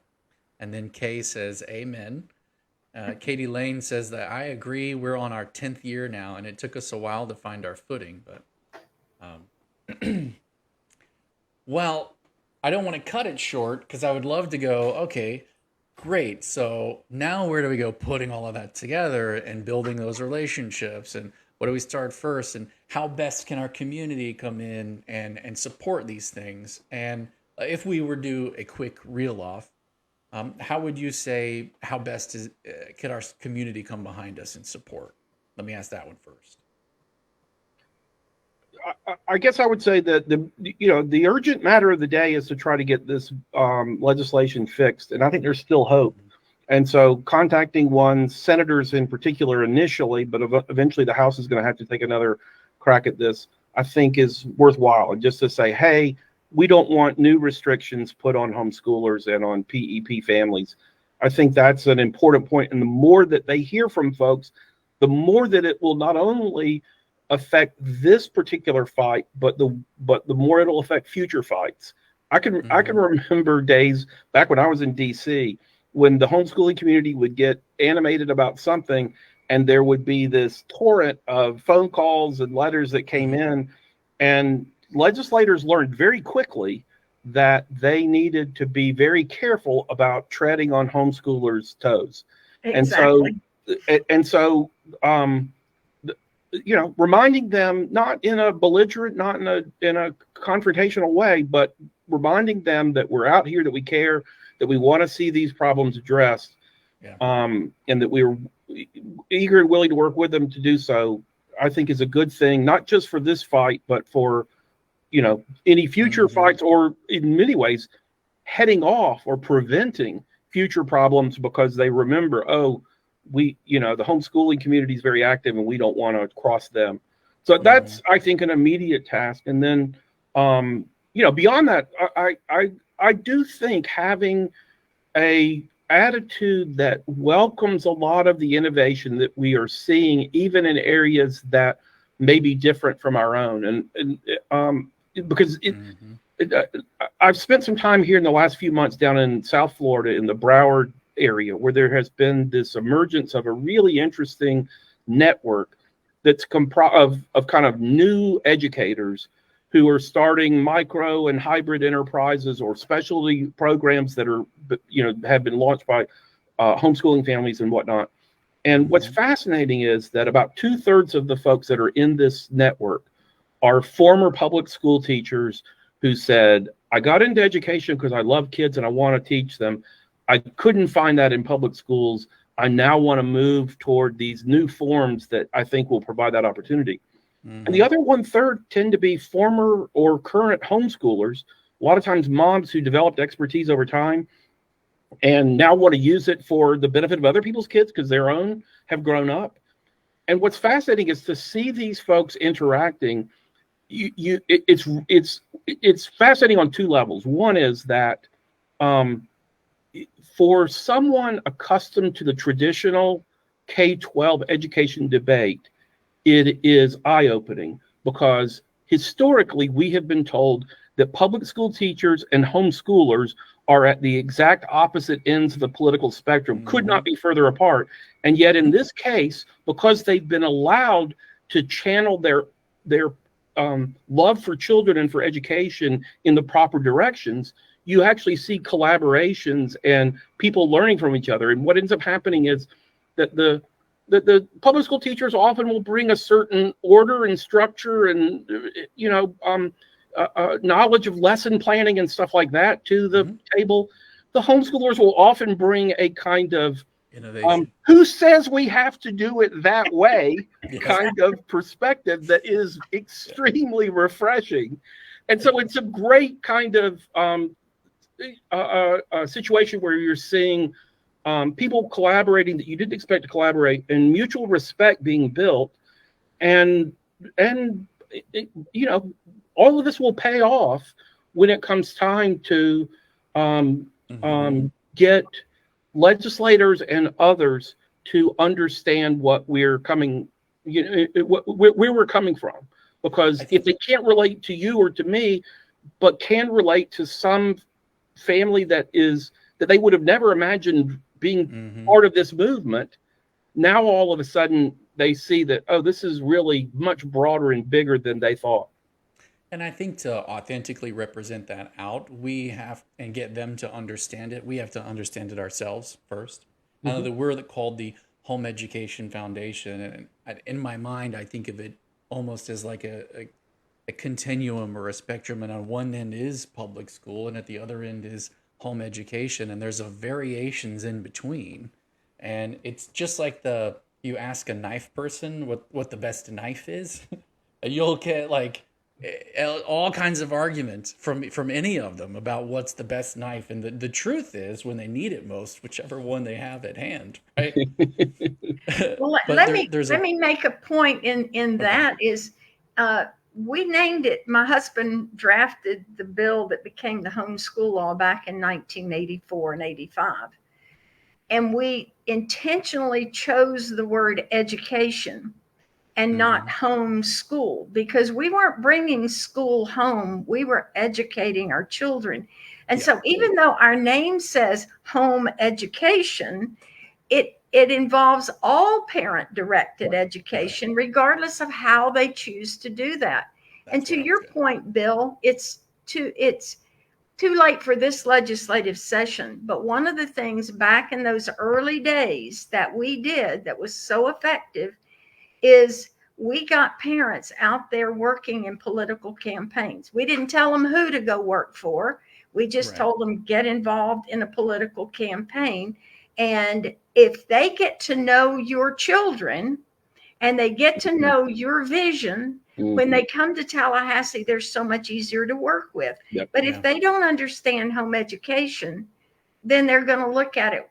And then Kay says, amen. Katie Lane says that I agree. We're on our 10th year now, and it took us a while to find our footing. But, well, I don't want to cut it short because I would love to go, okay, great. So now where do we go putting all of that together and building those relationships? And what do we start first? And how best can our community come in and support these things? And if we were to do a quick reel off, how would you say how best could our community come behind us and support? Let me ask that one first. I guess I would say that the urgent matter of the day is to try to get this legislation fixed, and I think there's still hope. And so, contacting senators in particular initially, but eventually the House is going to have to take another crack at this, I think is worthwhile. And just to say, hey, we don't want new restrictions put on homeschoolers and on PEP families. I think that's an important point. And the more that they hear from folks, the more that it will not only affect this particular fight, but the more it'll affect future fights. I can remember days back when I was in DC when the homeschooling community would get animated about something, and there would be this torrent of phone calls and letters that came in, and legislators learned very quickly that they needed to be very careful about treading on homeschoolers' toes. Exactly. And so reminding them, not in a belligerent, not in a confrontational way, but reminding them that we're out here, that we care, that we want to see these problems addressed, and that we're eager and willing to work with them to do so, I think is a good thing, not just for this fight, but for any future fights, or in many ways heading off or preventing future problems because they remember, the homeschooling community is very active and we don't want to cross them. So that's, I think, an immediate task. And then, beyond that, I do think having a attitude that welcomes a lot of the innovation that we are seeing, even in areas that may be different from our own. And because I've spent some time here in the last few months down in South Florida in the Broward area, where there has been this emergence of a really interesting network that's comprised of kind of new educators who are starting micro and hybrid enterprises or specialty programs that are, have been launched by homeschooling families and whatnot. And what's fascinating is that about 2/3 of the folks that are in this network are former public school teachers who said, I got into education because I love kids and I want to teach them. I couldn't find that in public schools. I now want to move toward these new forms that I think will provide that opportunity. And the other 1/3 tend to be former or current homeschoolers, a lot of times moms who developed expertise over time and now want to use it for the benefit of other people's kids because their own have grown up. And what's fascinating is to see these folks interacting. It's fascinating on two levels. One is that for someone accustomed to the traditional K-12 education debate, it is eye-opening because historically we have been told that public school teachers and homeschoolers are at the exact opposite ends of the political spectrum, could not be further apart. And yet in this case, because they've been allowed to channel their love for children and for education in the proper directions, you actually see collaborations and people learning from each other. And what ends up happening is that the public school teachers often will bring a certain order and structure and, knowledge of lesson planning and stuff like that to the table. The homeschoolers will often bring a kind of innovation. Who says we have to do it that way kind of perspective that is extremely refreshing. And so it's a great kind of a situation where you're seeing people collaborating that you didn't expect to collaborate, and mutual respect being built, and all of this will pay off when it comes time to get legislators and others to understand what we're coming, where we're coming from. Because if they can't relate to you or to me, but can relate to some family that they would have never imagined being part of this movement, now all of a sudden they see that, oh, this is really much broader and bigger than they thought. And I think to authentically represent that out, we have, and get them to understand it, we have to understand it ourselves first. I know that we're called the Home Education Foundation, and in my mind, I think of it almost as like a continuum or a spectrum, and on one end is public school, and at the other end is home education, and there's variations in between. And it's just like you ask a knife person what the best knife is, and you'll get like all kinds of arguments from any of them about what's the best knife. And the truth is, when they need it most, whichever one they have at hand, right? Well, let me make a point in that is, we named it, my husband drafted the bill that became the homeschool law back in 1984 and 85. And we intentionally chose the word education and not homeschool, because we weren't bringing school home. We were educating our children. And so even though our name says home education, it involves all parent-directed education, regardless of how they choose to do that. And to your point, Bill, it's too late for this legislative session. But one of the things back in those early days that we did that was so effective is we got parents out there working in political campaigns. We didn't tell them who to go work for. We just told them, get involved in a political campaign. And if they get to know your children and they get to know your vision, when they come to Tallahassee, they're so much easier to work with. But if they don't understand home education, then they're going to look at it,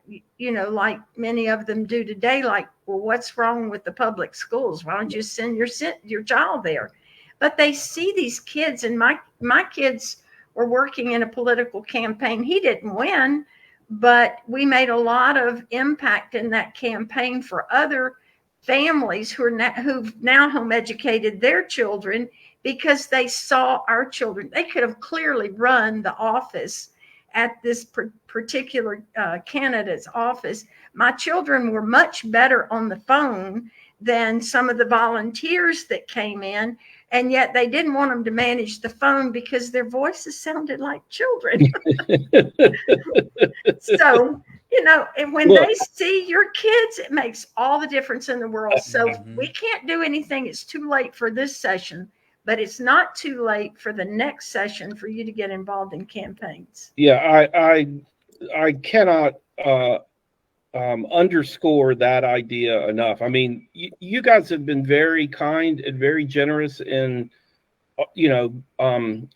like many of them do today, like, well, what's wrong with the public schools? Why don't you send your child there? But they see these kids, and my kids were working in a political campaign. He didn't win, but we made a lot of impact in that campaign for other families who've now home educated their children, because they saw our children. They could have clearly run the office at this particular candidate's office. My children were much better on the phone than some of the volunteers that came in, and yet they didn't want them to manage the phone because their voices sounded like children. So, and when they see your kids, it makes all the difference in the world. So we can't do anything. It's too late for this session, but it's not too late for the next session for you to get involved in campaigns. Yeah, I cannot underscore that idea enough. I mean, you guys have been very kind and very generous in,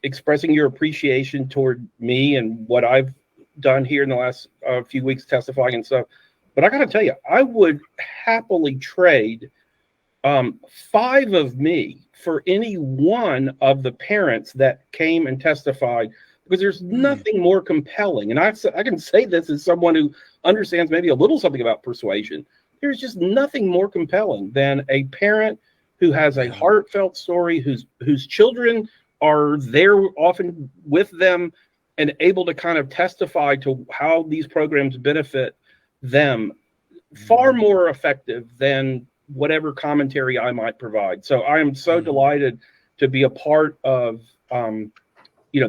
expressing your appreciation toward me and what I've done here in the last few weeks, testifying and stuff. But I got to tell you, I would happily trade 5 of me for any one of the parents that came and testified, because there's nothing more compelling. And I can say this as someone who understands maybe a little something about persuasion. There's just nothing more compelling than a parent who has a heartfelt story, whose children are there often with them and able to kind of testify to how these programs benefit them. Far more effective than whatever commentary I might provide. So I am so delighted to be a part of,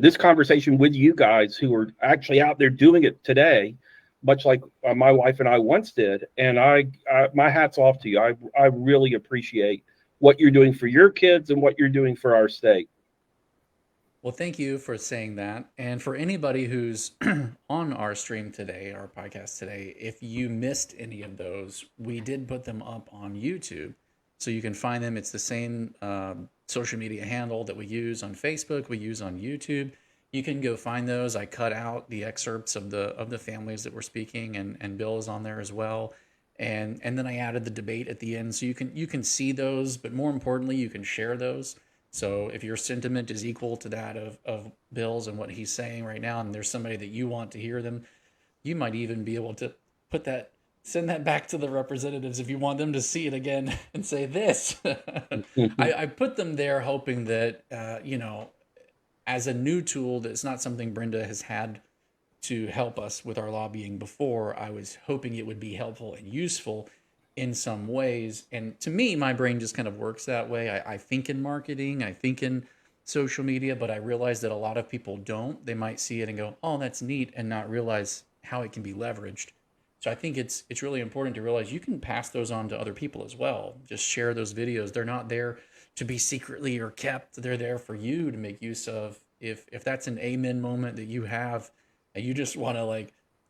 this conversation with you guys who are actually out there doing it today, much like my wife and I once did. And my hat's off to you. I really appreciate what you're doing for your kids and what you're doing for our state. Well, thank you for saying that. And for anybody who's on our stream today, our podcast today, if you missed any of those, we did put them up on YouTube. So you can find them. It's the same social media handle that we use on Facebook, we use on YouTube. You can go find those. I cut out the excerpts of the families that were speaking, and Bill is on there as well. And then I added the debate at the end, so you can see those, but more importantly, you can share those. So if your sentiment is equal to that of Bill's and what he's saying right now, and there's somebody that you want to hear them, you might even be able to send that back to the representatives if you want them to see it again and say this. I put them there hoping that, as a new tool, that's not something Brenda has had to help us with our lobbying before. I was hoping it would be helpful and useful in some ways. And to me, my brain just kind of works that way. I think in marketing, I think in social media, but I realize that a lot of people don't. They might see it and go, oh, that's neat, and not realize how it can be leveraged. So I think it's really important to realize you can pass those on to other people as well. Just share those videos. They're not there to be secretly or kept. They're there for you to make use of. If that's an amen moment that you have, and you just want to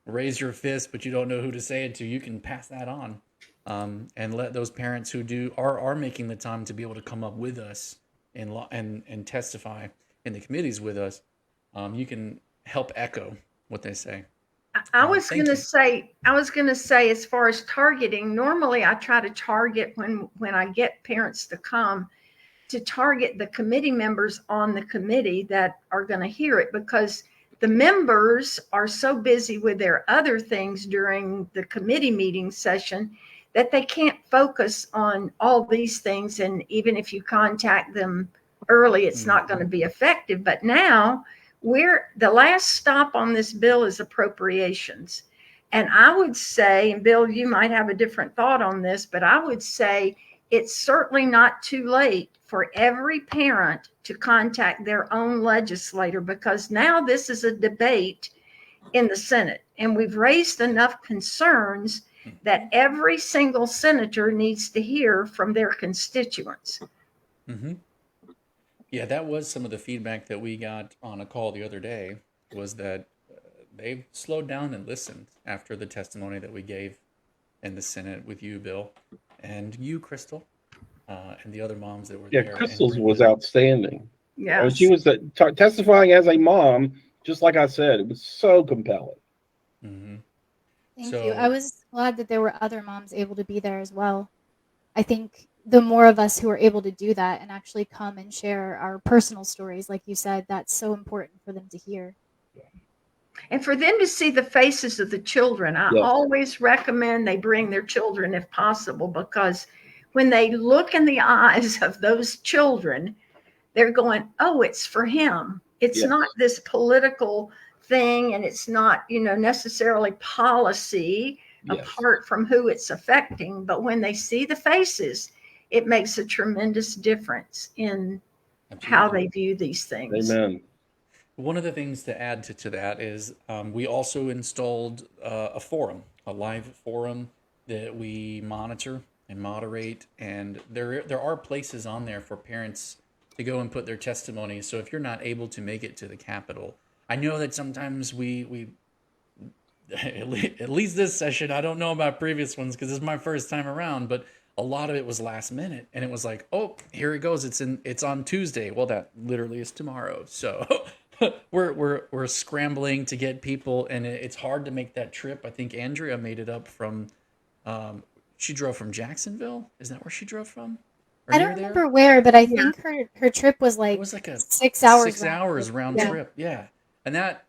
raise your fist, but you don't know who to say it to, you can pass that on. And let those parents who are making the time to be able to come up with us and testify in the committees with us, you can help echo what they say. I was going to say, as far as targeting, normally I try to target when I get parents to come, to target the committee members on the committee that are going to hear it, because the members are so busy with their other things during the committee meeting session that they can't focus on all these things. And even if you contact them early, it's not going to be effective. But now the last stop on this bill is appropriations. And I would say, and Bill, you might have a different thought on this, but I would say it's certainly not too late for every parent to contact their own legislator, because now this is a debate in the Senate, and we've raised enough concerns that every single senator needs to hear from their constituents. Mm-hmm. Yeah, that was some of the feedback that we got on a call the other day, was that they've slowed down and listened after the testimony that we gave in the Senate with you, Bill, and you, Crystal, and the other moms that were there. Yeah, Crystal's was outstanding. Yeah, she was testifying as a mom, just like I said. It was so compelling. Mm-hmm. Thank you. I was glad that there were other moms able to be there as well. I think the more of us who are able to do that and actually come and share our personal stories, like you said, that's so important for them to hear. and for them to see the faces of the children. I always recommend they bring their children if possible, because when they look in the eyes of those children, they're going, oh, it's for him. It's not this political thing, and it's not, necessarily policy apart from who it's affecting. But when they see the faces, it makes a tremendous difference in how they view these things. Amen. One of the things to add to that is we also installed a forum, a live forum that we monitor and moderate, and there are places on there for parents to go and put their testimonies. So if you're not able to make it to the Capitol, I know that sometimes we at least this session, I don't know about previous ones because it's my first time around, but a lot of it was last minute, and it was like, oh, here it goes. It's on Tuesday. Well, that literally is tomorrow. So we're scrambling to get people, and it's hard to make that trip. I think Andrea made it up from, she drove from Jacksonville. Is that where she drove from? I don't remember where, but I think her trip was it was like a 6 hours. 6 hours round trip. Yeah. And that,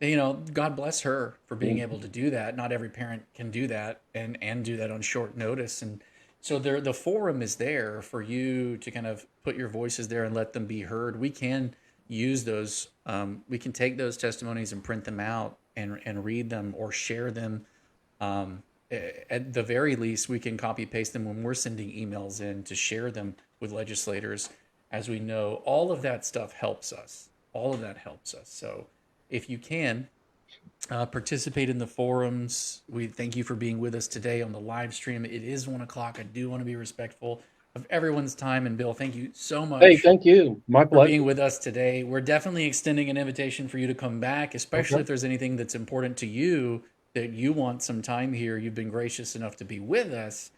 God bless her for being able to do that. Not every parent can do that and do that on short notice. And so the forum is there for you to kind of put your voices there and let them be heard. We can use those. We can take those testimonies and print them out and read them or share them. At the very least, we can copy paste them when we're sending emails in to share them with legislators. as we know, all of that stuff helps us. All of that helps us. So if you can, participate in the forums. We thank you for being with us today on the live stream. It is 1 o'clock. I do want to be respectful of everyone's time. And Bill, thank you so much. Hey, thank you. My for pleasure. being with us today. We're definitely extending an invitation for you to come back, especially if there's anything that's important to you that you want some time here. You've been gracious enough to be with us.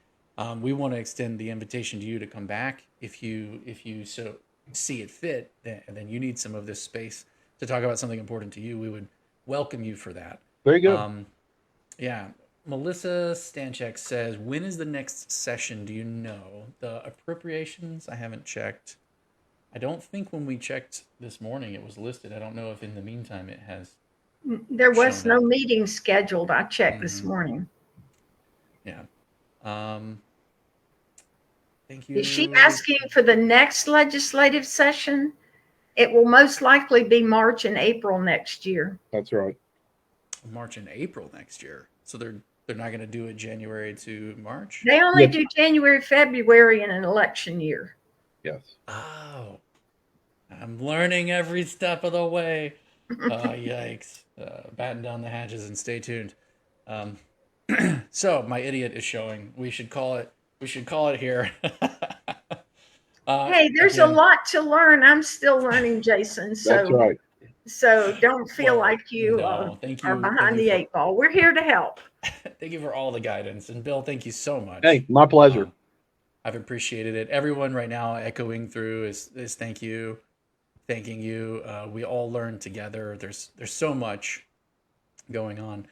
We want to extend the invitation to you to come back if you so see it fit, and then you need some of this space to talk about something important to you. We would welcome you for that. Very good. Yeah. Melissa Stanchek says, when is the next session? Do you know? The appropriations, I haven't checked. I don't think when we checked this morning it was listed. I don't know if in the meantime it has. There was shown no up. meeting scheduled. I checked this morning. Yeah. Thank you. Is she asking for the next legislative session? It will most likely be March and April next year. That's right. March and April next year. So they're not going to do it January to March? They only do January, February in an election year. Yes. Oh, I'm learning every step of the way. Yikes. Batten down the hatches and stay tuned. So my idiot is showing. We should call it here. Hey, there's a lot to learn. I'm still learning, Jason. So That's right. So don't feel like you no, thank you. are behind the eight ball. We're here to help. Thank you for all the guidance. And Bill, thank you so much. Hey, my pleasure. I've appreciated it. Everyone right now echoing through is thanking you. We all learn together. There's so much going on.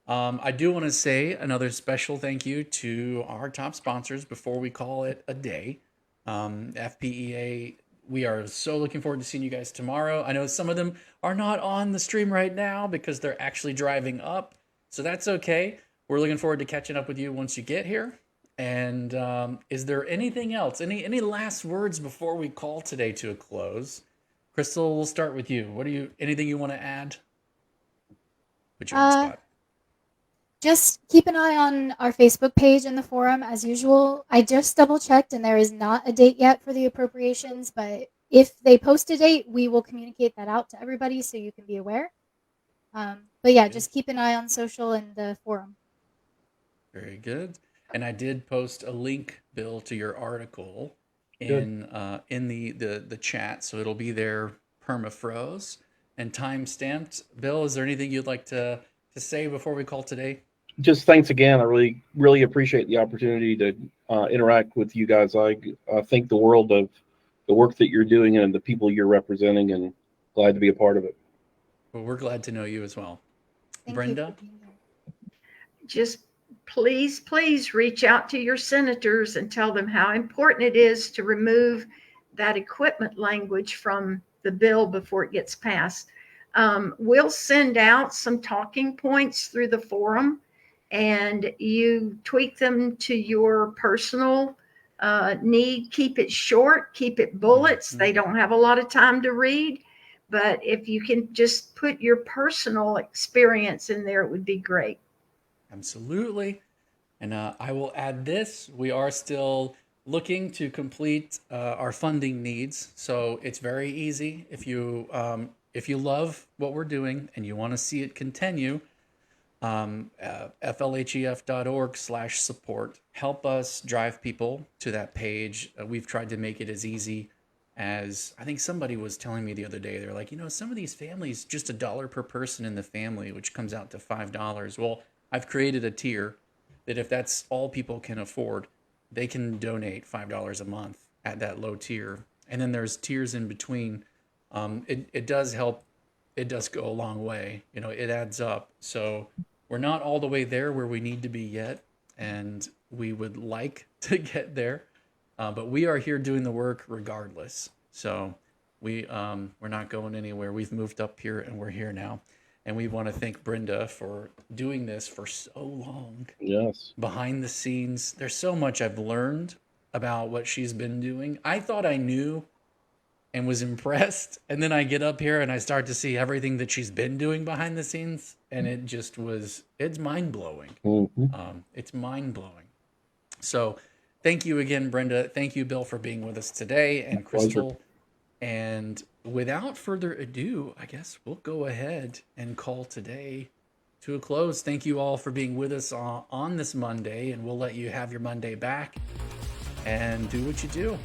I do want to say another special thank you to our top sponsors before we call it a day. FPEA, we are so looking forward to seeing you guys tomorrow. I know some of them are not on the stream right now because they're actually driving up. So that's okay. We're looking forward to catching up with you once you get here. And is there anything else? Any last words before we call today to a close? Crystal, we'll start with you. Anything you want to add? Put you on the spot. Just keep an eye on our Facebook page and the forum as usual. I just double checked and there is not a date yet for the appropriations, but if they post a date, we will communicate that out to everybody so you can be aware. But yeah, just keep an eye on social and the forum. Very good. And I did post a link, Bill, to your article in the chat, so it'll be there permafroze and time stamped. Bill, is there anything you'd like to say before we call today? Just thanks again. I really appreciate the opportunity to interact with you guys. I think the world of the work that you're doing and the people you're representing, and glad to be a part of it. Well, we're glad to know you as well. Thank Brenda? Just please reach out to your senators and tell them how important it is to remove that equipment language from the bill before it gets passed. We'll send out some talking points through the forum, and you tweak them to your personal need. Keep it short, keep it bullets. They don't have a lot of time to read, but if you can just put your personal experience in there, it would be great. Absolutely. And I will add this. We are still looking to complete our funding needs. So it's very easy. If you love what we're doing and you want to see it continue, flhef.org/support. Help us drive people to that page. We've tried to make it as easy as, I think somebody was telling me the other day, they're like, some of these families, just $1 per person in the family, which comes out to $5. Well, I've created a tier that if that's all people can afford, they can donate $5 a month at that low tier. And then there's tiers in between. It does help. It does go a long way. It adds up. So we're not all the way there where we need to be yet. And we would like to get there. But we are here doing the work regardless. So we're not going anywhere. We've moved up here and we're here now. And we want to thank Brenda for doing this for so long. Yes. Behind the scenes. There's so much I've learned about what she's been doing. I thought I knew and was impressed. And then I get up here and I start to see everything that she's been doing behind the scenes. And it's mind-blowing. Mm-hmm. It's mind-blowing. So thank you again, Brenda. Thank you, Bill, for being with us today. And Crystal, And without further ado, I guess we'll go ahead and call today to a close. Thank you all for being with us on this Monday, and we'll let you have your Monday back and do what you do.